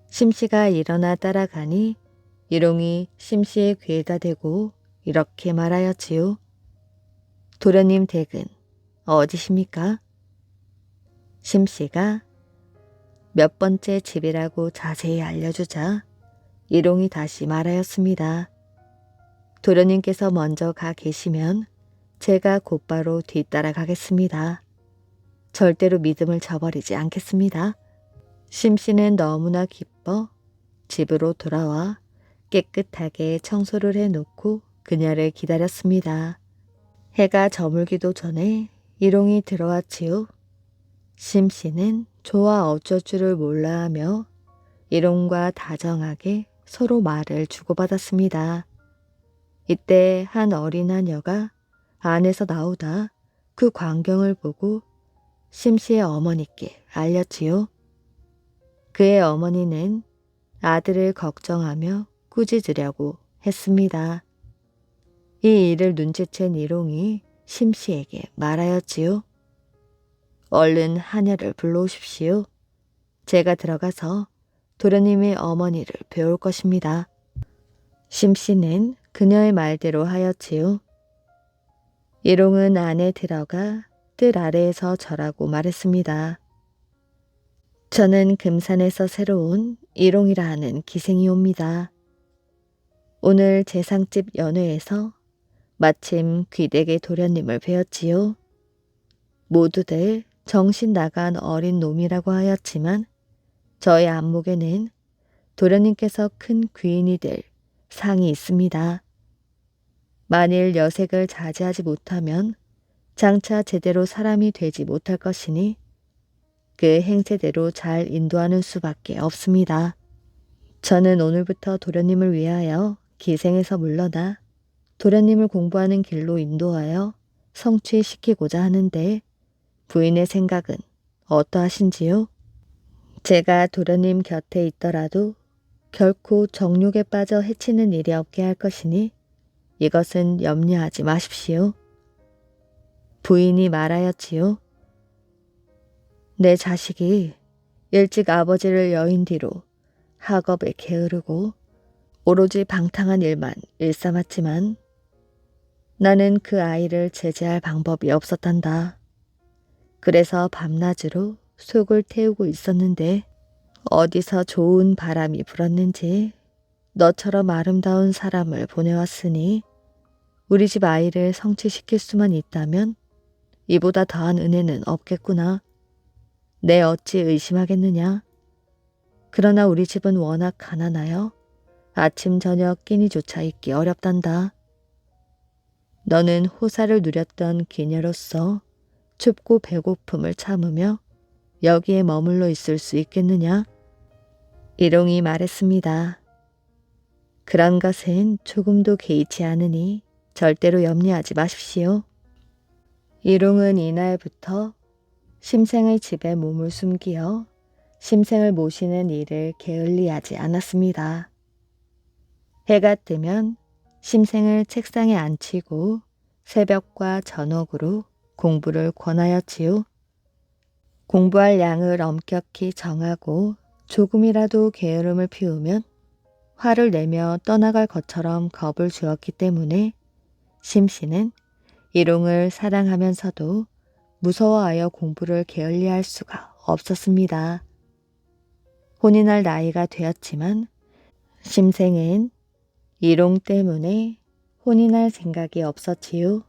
심씨가 일어나 따라가니 일홍이 심씨의 귀에다 대고 이렇게 말하였지요. 도련님 댁은 어디십니까? 심씨가 몇 번째 집이라고 자세히 알려주자 일용이 다시 말하였습니다. 도련님께서 먼저 가 계시면 제가 곧바로 뒤따라 가겠습니다. 절대로 믿음을 저버리지 않겠습니다. 심씨는 너무나 기뻐 집으로 돌아와 깨끗하게 청소를 해놓고 그녀를 기다렸습니다. 해가 저물기도 전에 일용이 들어왔지요. 심씨는 좋아 어쩔 줄을 몰라 하며 일용과 다정하게 서로 말을 주고받았습니다. 이때 한 어린 하녀가 안에서 나오다 그 광경을 보고 심씨의 어머니께 알렸지요. 그의 어머니는 아들을 걱정하며 꾸짖으려고 했습니다. 이 일을 눈치챈 일용이 심씨에게 말하였지요. 얼른 하녀를 불러오십시오. 제가 들어가서 도련님의 어머니를 배울 것입니다. 심씨는 그녀의 말대로 하였지요. 일용은 안에 들어가 뜰 아래에서 절하고 말했습니다. 저는 금산에서 새로 온 일용이라 하는 기생이옵니다. 오늘 제상집 연회에서 마침 귀되게 도련님을 뵈었지요. 모두들 정신 나간 어린 놈이라고 하였지만 저의 안목에는 도련님께서 큰 귀인이 될 상이 있습니다. 만일 여색을 자제하지 못하면 장차 제대로 사람이 되지 못할 것이니 그 행세대로 잘 인도하는 수밖에 없습니다. 저는 오늘부터 도련님을 위하여 기생에서 물러나 도련님을 공부하는 길로 인도하여 성취시키고자 하는데 부인의 생각은 어떠하신지요? 제가 도련님 곁에 있더라도 결코 정욕에 빠져 해치는 일이 없게 할 것이니 이것은 염려하지 마십시오. 부인이 말하였지요. 내 자식이 일찍 아버지를 여인 뒤로 학업에 게으르고 오로지 방탕한 일만 일삼았지만 나는 그 아이를 제재할 방법이 없었단다. 그래서 밤낮으로 속을 태우고 있었는데 어디서 좋은 바람이 불었는지 너처럼 아름다운 사람을 보내왔으니 우리 집 아이를 성취시킬 수만 있다면 이보다 더한 은혜는 없겠구나. 내 어찌 의심하겠느냐. 그러나 우리 집은 워낙 가난하여 아침 저녁 끼니조차 있기 어렵단다. 너는 호사를 누렸던 기녀로서 춥고 배고픔을 참으며 여기에 머물러 있을 수 있겠느냐? 일용이 말했습니다. 그런 것은 조금도 개의치 않으니 절대로 염려하지 마십시오. 일용은 이날부터 심생의 집에 몸을 숨기어 심생을 모시는 일을 게을리하지 않았습니다. 해가 뜨면 심생을 책상에 앉히고 새벽과 저녁으로 공부를 권하였지요. 공부할 양을 엄격히 정하고 조금이라도 게으름을 피우면 화를 내며 떠나갈 것처럼 겁을 주었기 때문에 심씨는 일용을 사랑하면서도 무서워하여 공부를 게을리할 수가 없었습니다. 혼인할 나이가 되었지만 심생은 일용 때문에 혼인할 생각이 없었지요.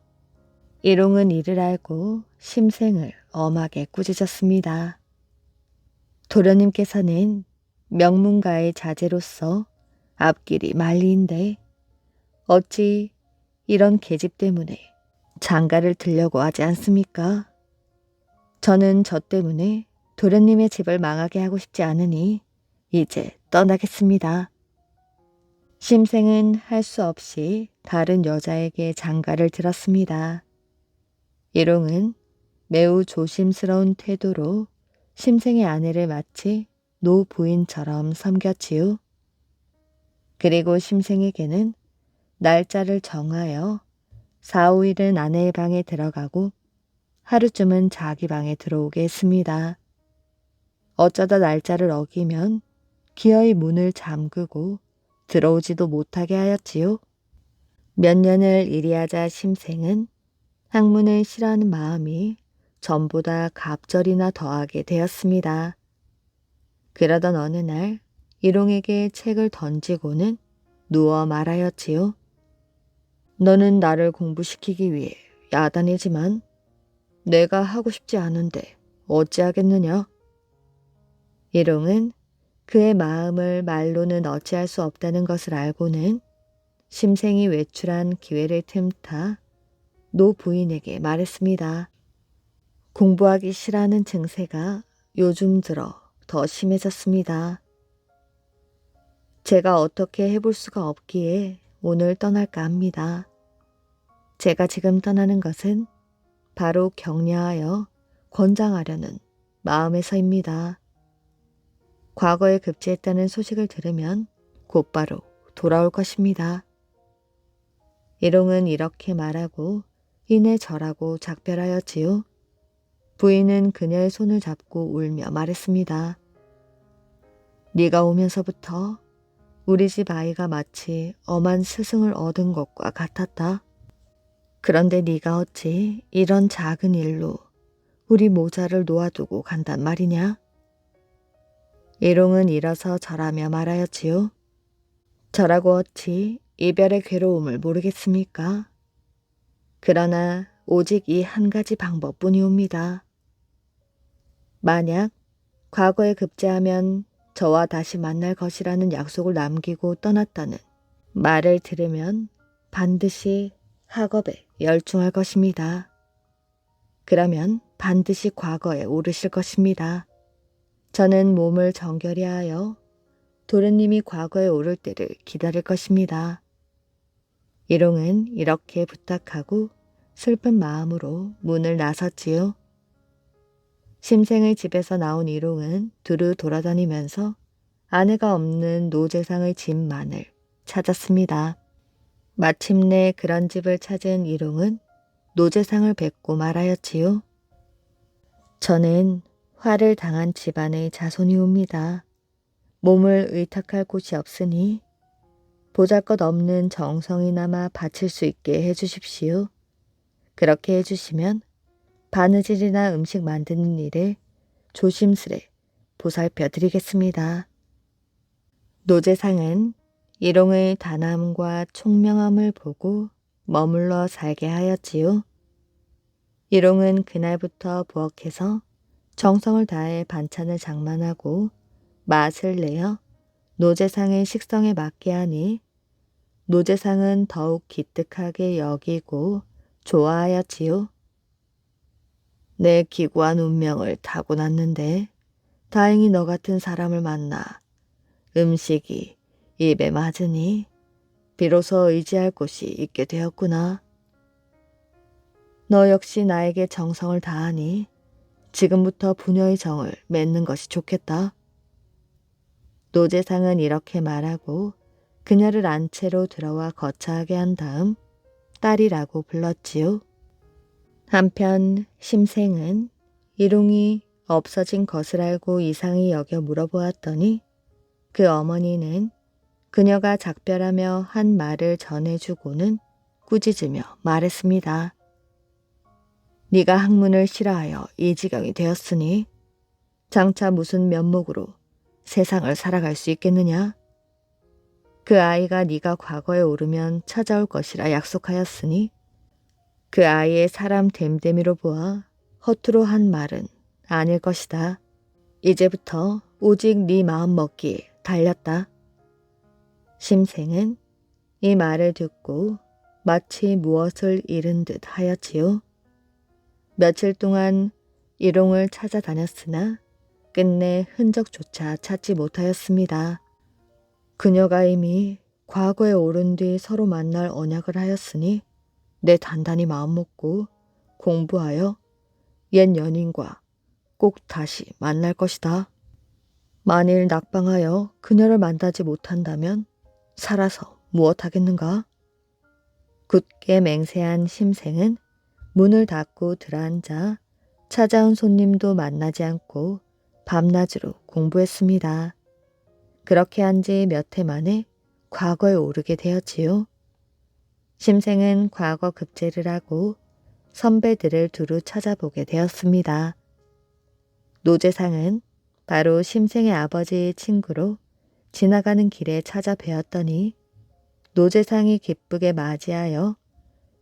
일용은 이를 알고 심생을 엄하게 꾸짖었습니다. 도련님께서는 명문가의 자제로서 앞길이 만리인데 어찌 이런 계집 때문에 장가를 들려고 하지 않습니까? 저는 저 때문에 도련님의 집을 망하게 하고 싶지 않으니 이제 떠나겠습니다. 심생은 할 수 없이 다른 여자에게 장가를 들었습니다. 일용은 매우 조심스러운 태도로 심생의 아내를 마치 노부인처럼 섬겼지요. 그리고 심생에게는 날짜를 정하여 4, 5일은 아내의 방에 들어가고 하루쯤은 자기 방에 들어오게 했습니다. 어쩌다 날짜를 어기면 기어이 문을 잠그고 들어오지도 못하게 하였지요. 몇 년을 이리하자 심생은 학문을 싫어하는 마음이 전보다 갑절이나 더하게 되었습니다. 그러던 어느 날 일용에게 책을 던지고는 누워 말하였지요. 너는 나를 공부시키기 위해 야단이지만 내가 하고 싶지 않은데 어찌하겠느냐? 일용은 그의 마음을 말로는 어찌할 수 없다는 것을 알고는 심생이 외출한 기회를 틈타 노 부인에게 말했습니다. 공부하기 싫어하는 증세가 요즘 들어 더 심해졌습니다. 제가 어떻게 해볼 수가 없기에 오늘 떠날까 합니다. 제가 지금 떠나는 것은 바로 격려하여 권장하려는 마음에서입니다. 과거에 급제했다는 소식을 들으면 곧바로 돌아올 것입니다. 일용은 이렇게 말하고 이내 절하고 작별하였지요. 부인은 그녀의 손을 잡고 울며 말했습니다. 네가 오면서부터 우리 집 아이가 마치 엄한 스승을 얻은 것과 같았다. 그런데 네가 어찌 이런 작은 일로 우리 모자를 놓아두고 간단 말이냐? 일용은 일어서 절하며 말하였지요. 저라고 어찌 이별의 괴로움을 모르겠습니까? 그러나 오직 이 한 가지 방법뿐이옵니다. 만약 과거에 급제하면 저와 다시 만날 것이라는 약속을 남기고 떠났다는 말을 들으면 반드시 학업에 열중할 것입니다. 그러면 반드시 과거에 오르실 것입니다. 저는 몸을 정결히 하여 도련님이 과거에 오를 때를 기다릴 것입니다. 일용은 이렇게 부탁하고 슬픈 마음으로 문을 나섰지요. 심생의 집에서 나온 일용은 두루 돌아다니면서 아내가 없는 노재상의 집만을 찾았습니다. 마침내 그런 집을 찾은 일용은 노재상을 뵙고 말하였지요. 저는 화를 당한 집안의 자손이옵니다. 몸을 의탁할 곳이 없으니 보잘것없는 정성이나마 바칠 수 있게 해주십시오. 그렇게 해주시면 바느질이나 음식 만드는 일을 조심스레 보살펴 드리겠습니다. 노재상은 일용의 단함과 총명함을 보고 머물러 살게 하였지요. 일용은 그날부터 부엌에서 정성을 다해 반찬을 장만하고 맛을 내어 노재상의 식성에 맞게 하니 노재상은 더욱 기특하게 여기고 좋아하였지요. 내 기구한 운명을 타고났는데 다행히 너 같은 사람을 만나 음식이 입에 맞으니 비로소 의지할 곳이 있게 되었구나. 너 역시 나에게 정성을 다하니 지금부터 부녀의 정을 맺는 것이 좋겠다. 노재상은 이렇게 말하고 그녀를 안채로 들어와 거처하게 한 다음 딸이라고 불렀지요. 한편 심생은 일용이 없어진 것을 알고 이상히 여겨 물어보았더니 그 어머니는 그녀가 작별하며 한 말을 전해주고는 꾸짖으며 말했습니다. 네가 학문을 싫어하여 이 지경이 되었으니 장차 무슨 면목으로 세상을 살아갈 수 있겠느냐? 그 아이가 네가 과거에 오르면 찾아올 것이라 약속하였으니 그 아이의 사람 됨됨이로 보아 허투루 한 말은 아닐 것이다. 이제부터 오직 네 마음 먹기에 달렸다. 심생은 이 말을 듣고 마치 무엇을 잃은 듯 하였지요. 며칠 동안 일용을 찾아다녔으나 끝내 흔적조차 찾지 못하였습니다. 그녀가 이미 과거에 오른 뒤 서로 만날 언약을 하였으니 내 단단히 마음먹고 공부하여 옛 연인과 꼭 다시 만날 것이다. 만일 낙방하여 그녀를 만나지 못한다면 살아서 무엇하겠는가? 굳게 맹세한 심생은 문을 닫고 들어앉아 찾아온 손님도 만나지 않고 밤낮으로 공부했습니다. 그렇게 한 지 몇 해 만에 과거에 오르게 되었지요. 심생은 과거 급제를 하고 선배들을 두루 찾아보게 되었습니다. 노재상은 바로 심생의 아버지의 친구로 지나가는 길에 찾아뵈었더니 노재상이 기쁘게 맞이하여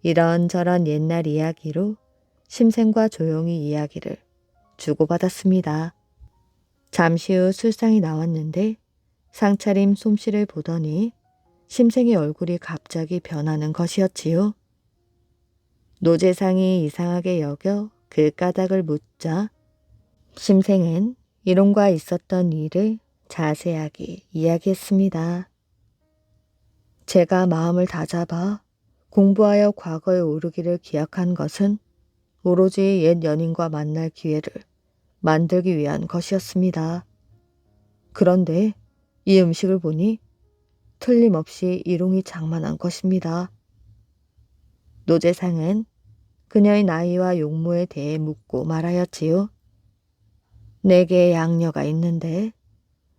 이런저런 옛날 이야기로 심생과 조용히 이야기를 주고받았습니다. 잠시 후 술상이 나왔는데 상차림 솜씨를 보더니 심생의 얼굴이 갑자기 변하는 것이었지요. 노재상이 이상하게 여겨 그 까닭을 묻자 심생은 이론과 있었던 일을 자세하게 이야기했습니다. 제가 마음을 다잡아 공부하여 과거에 오르기를 기약한 것은 오로지 옛 연인과 만날 기회를 만들기 위한 것이었습니다. 그런데 이 음식을 보니 틀림없이 일용이 장만한 것입니다. 노재상은 그녀의 나이와 용모에 대해 묻고 말하였지요. 내게 양녀가 있는데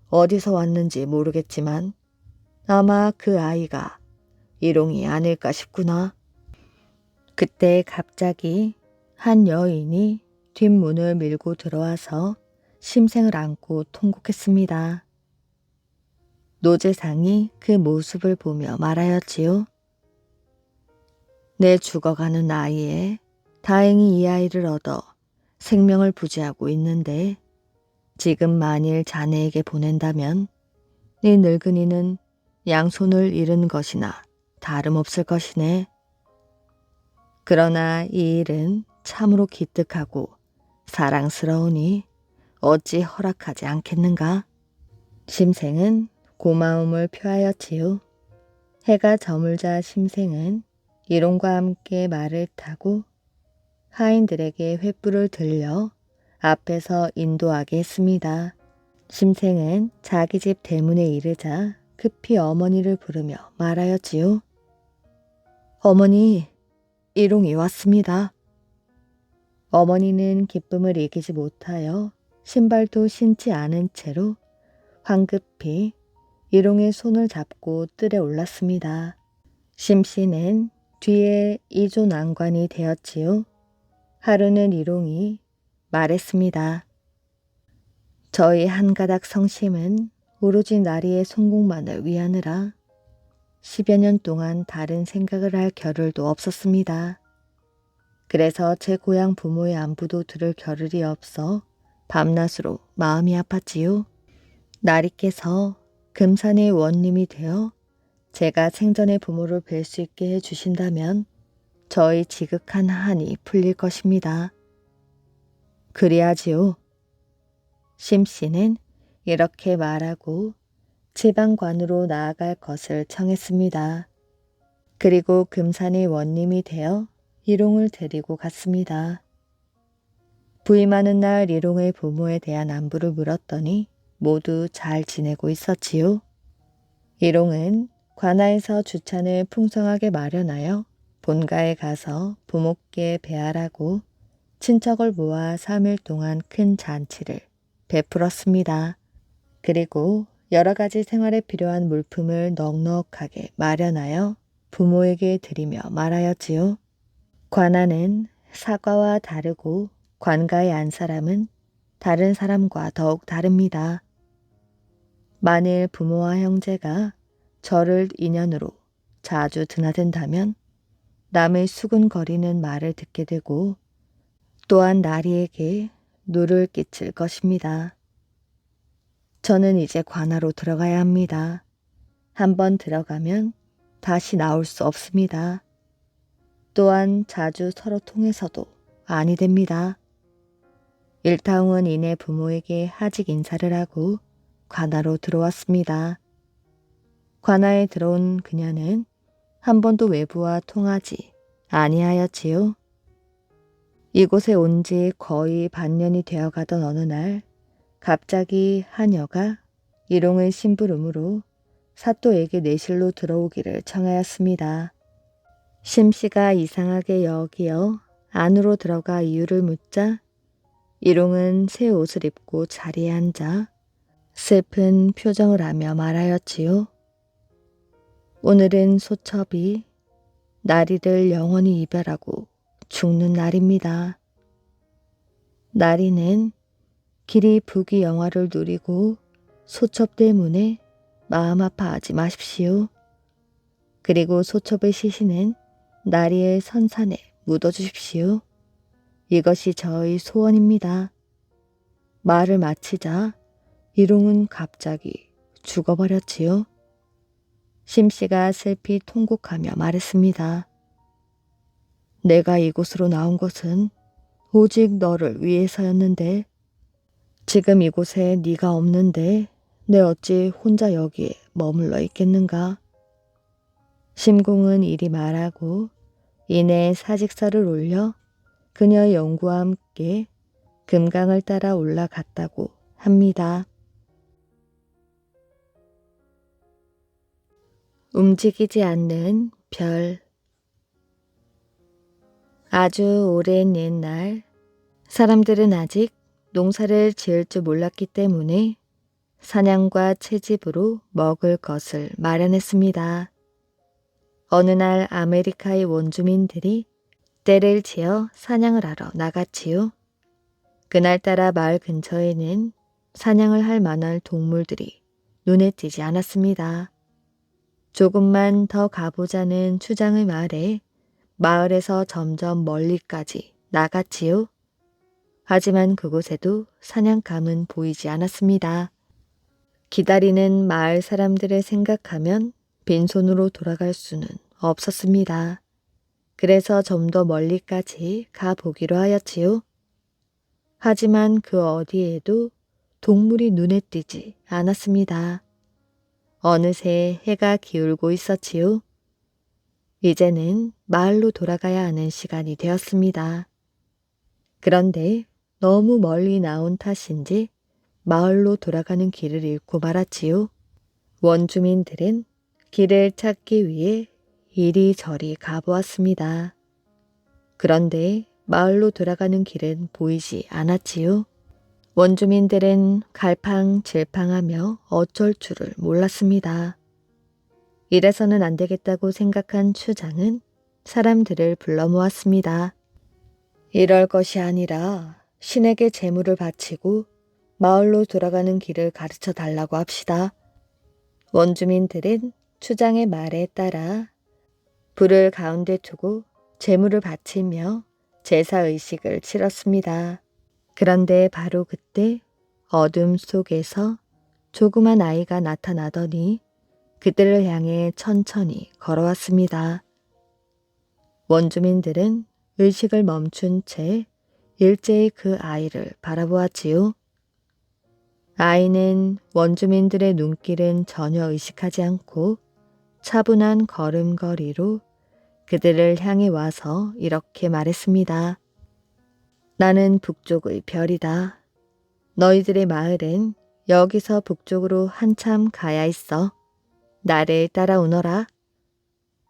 어디서 왔는지 모르겠지만 아마 그 아이가 일용이 아닐까 싶구나. 그때 갑자기 한 여인이 뒷문을 밀고 들어와서 심생을 안고 통곡했습니다. 노재상이 그 모습을 보며 말하였지요. 내 죽어가는 나이에 다행히 이 아이를 얻어 생명을 부지하고 있는데 지금 만일 자네에게 보낸다면 네 늙은이는 양손을 잃은 것이나 다름없을 것이네. 그러나 이 일은 참으로 기특하고 사랑스러우니 어찌 허락하지 않겠는가? 심생은 고마움을 표하였지요. 해가 저물자 심생은 이론과 함께 말을 타고 하인들에게 횃불을 들려 앞에서 인도하게 했습니다. 심생은 자기 집 대문에 이르자 급히 어머니를 부르며 말하였지요. 어머니, 일용이 왔습니다. 어머니는 기쁨을 이기지 못하여 신발도 신지 않은 채로 황급히 일용의 손을 잡고 뜰에 올랐습니다. 심씨는 뒤에 이조 난관이 되었지요. 하루는 일용이 말했습니다. 저희 한 가닥 성심은 오로지 나리의 성공만을 위하느라 10여 년 동안 다른 생각을 할 겨를도 없었습니다. 그래서 제 고향 부모의 안부도 들을 겨를이 없어 밤낮으로 마음이 아팠지요. 나리께서 금산의 원님이 되어 제가 생전에 부모를 뵐 수 있게 해주신다면 저희 지극한 한이 풀릴 것입니다. 그리하지요. 심씨는 이렇게 말하고 지방관으로 나아갈 것을 청했습니다. 그리고 금산의 원님이 되어 일용을 데리고 갔습니다. 부임하는 날 일용의 부모에 대한 안부를 물었더니 모두 잘 지내고 있었지요. 일용은 관아에서 주찬을 풍성하게 마련하여 본가에 가서 부모께 배하라고 친척을 모아 3일 동안 큰 잔치를 베풀었습니다. 그리고 여러 가지 생활에 필요한 물품을 넉넉하게 마련하여 부모에게 드리며 말하였지요. 관아는 사과와 다르고 관가의 안 사람은 다른 사람과 더욱 다릅니다. 만일 부모와 형제가 저를 인연으로 자주 드나든다면 남의 수군거리는 말을 듣게 되고 또한 나리에게 누를 끼칠 것입니다. 저는 이제 관아로 들어가야 합니다. 한번 들어가면 다시 나올 수 없습니다. 또한 자주 서로 통해서도 아니 됩니다. 일타웅은 이내 부모에게 하직 인사를 하고 관아로 들어왔습니다. 관아에 들어온 그녀는 한 번도 외부와 통하지 아니하였지요. 이곳에 온 지 거의 반년이 되어가던 어느 날 갑자기 하녀가 일용의 심부름으로 사또에게 내실로 들어오기를 청하였습니다. 심씨가 이상하게 여기어 안으로 들어가 이유를 묻자 일용은 새 옷을 입고 자리에 앉아 슬픈 표정을 하며 말하였지요. 오늘은 소첩이 나리를 영원히 이별하고 죽는 날입니다. 나리는 길이 부귀 영화를 누리고 소첩 때문에 마음 아파하지 마십시오. 그리고 소첩의 시신은 나리의 선산에 묻어주십시오. 이것이 저의 소원입니다. 말을 마치자 이롱은 갑자기 죽어버렸지요. 심씨가 슬피 통곡하며 말했습니다. 내가 이곳으로 나온 것은 오직 너를 위해서였는데 지금 이곳에 네가 없는데 내 어찌 혼자 여기에 머물러 있겠는가. 심공은 이리 말하고 이내 사직서를 올려 그녀의 영구와 함께 금강을 따라 올라갔다고 합니다. 움직이지 않는 별. 아주 오랜 옛날 사람들은 아직 농사를 지을 줄 몰랐기 때문에 사냥과 채집으로 먹을 것을 마련했습니다. 어느 날 아메리카의 원주민들이 떼를 지어 사냥을 하러 나갔지요. 그날따라 마을 근처에는 사냥을 할 만한 동물들이 눈에 띄지 않았습니다. 조금만 더 가보자는 추장의 말에 마을에서 점점 멀리까지 나갔지요. 하지만 그곳에도 사냥감은 보이지 않았습니다. 기다리는 마을 사람들을 생각하면 빈손으로 돌아갈 수는 없었습니다. 그래서 좀 더 멀리까지 가보기로 하였지요. 하지만 그 어디에도 동물이 눈에 띄지 않았습니다. 어느새 해가 기울고 있었지요. 이제는 마을로 돌아가야 하는 시간이 되었습니다. 그런데 너무 멀리 나온 탓인지 마을로 돌아가는 길을 잃고 말았지요. 원주민들은 길을 찾기 위해 이리저리 가보았습니다. 그런데 마을로 돌아가는 길은 보이지 않았지요. 원주민들은 갈팡질팡하며 어쩔 줄을 몰랐습니다. 이래서는 안 되겠다고 생각한 추장은 사람들을 불러 모았습니다. 이럴 것이 아니라 신에게 제물을 바치고 마을로 돌아가는 길을 가르쳐 달라고 합시다. 원주민들은 추장의 말에 따라 불을 가운데 두고 제물을 바치며 제사의식을 치렀습니다. 그런데 바로 그때 어둠 속에서 조그만 아이가 나타나더니 그들을 향해 천천히 걸어왔습니다. 원주민들은 의식을 멈춘 채 일제히 그 아이를 바라보았지요. 아이는 원주민들의 눈길은 전혀 의식하지 않고 차분한 걸음걸이로 그들을 향해 와서 이렇게 말했습니다. 나는 북쪽의 별이다. 너희들의 마을은 여기서 북쪽으로 한참 가야 있어. 나를 따라오너라.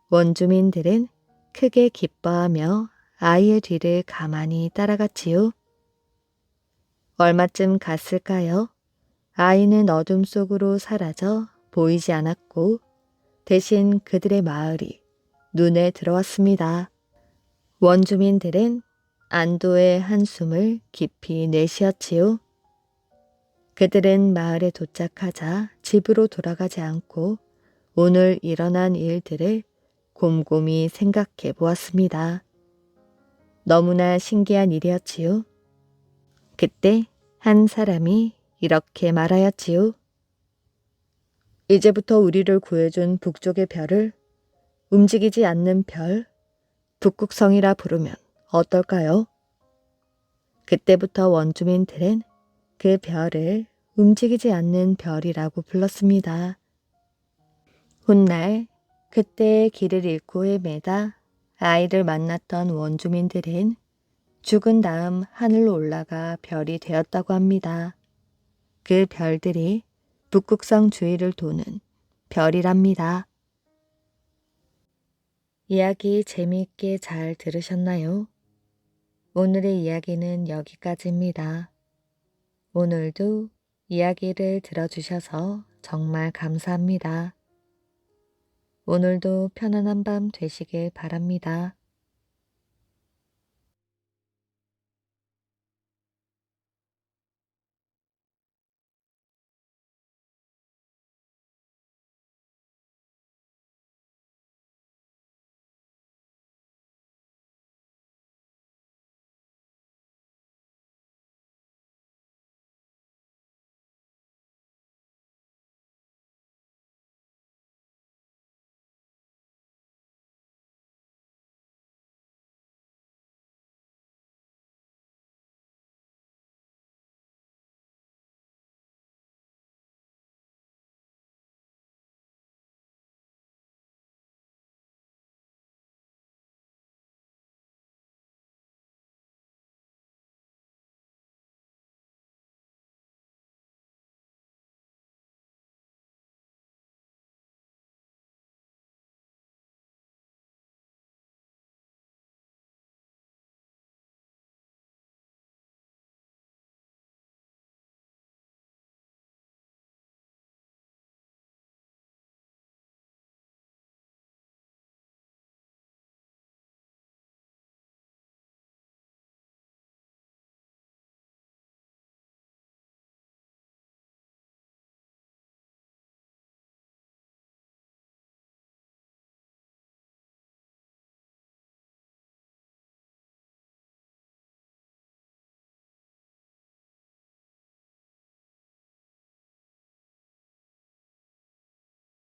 원주민들은 크게 기뻐하며 아이의 뒤를 가만히 따라갔지요. 얼마쯤 갔을까요? 아이는 어둠 속으로 사라져 보이지 않았고 대신 그들의 마을이 눈에 들어왔습니다. 원주민들은 안도의 한숨을 깊이 내쉬었지요. 그들은 마을에 도착하자 집으로 돌아가지 않고 오늘 일어난 일들을 곰곰이 생각해 보았습니다. 너무나 신기한 일이었지요. 그때 한 사람이 이렇게 말하였지요. 이제부터 우리를 구해준 북쪽의 별을 움직이지 않는 별, 북극성이라 부르면 어떨까요? 그때부터 원주민들은 그 별을 움직이지 않는 별이라고 불렀습니다. 훗날 그때의 길을 잃고 헤매다 아이를 만났던 원주민들은 죽은 다음 하늘로 올라가 별이 되었다고 합니다. 그 별들이 북극성 주위를 도는 별이랍니다. 이야기 재미있게 잘 들으셨나요? 오늘의 이야기는 여기까지입니다. 오늘도 이야기를 들어주셔서 정말 감사합니다. 오늘도 편안한 밤 되시길 바랍니다.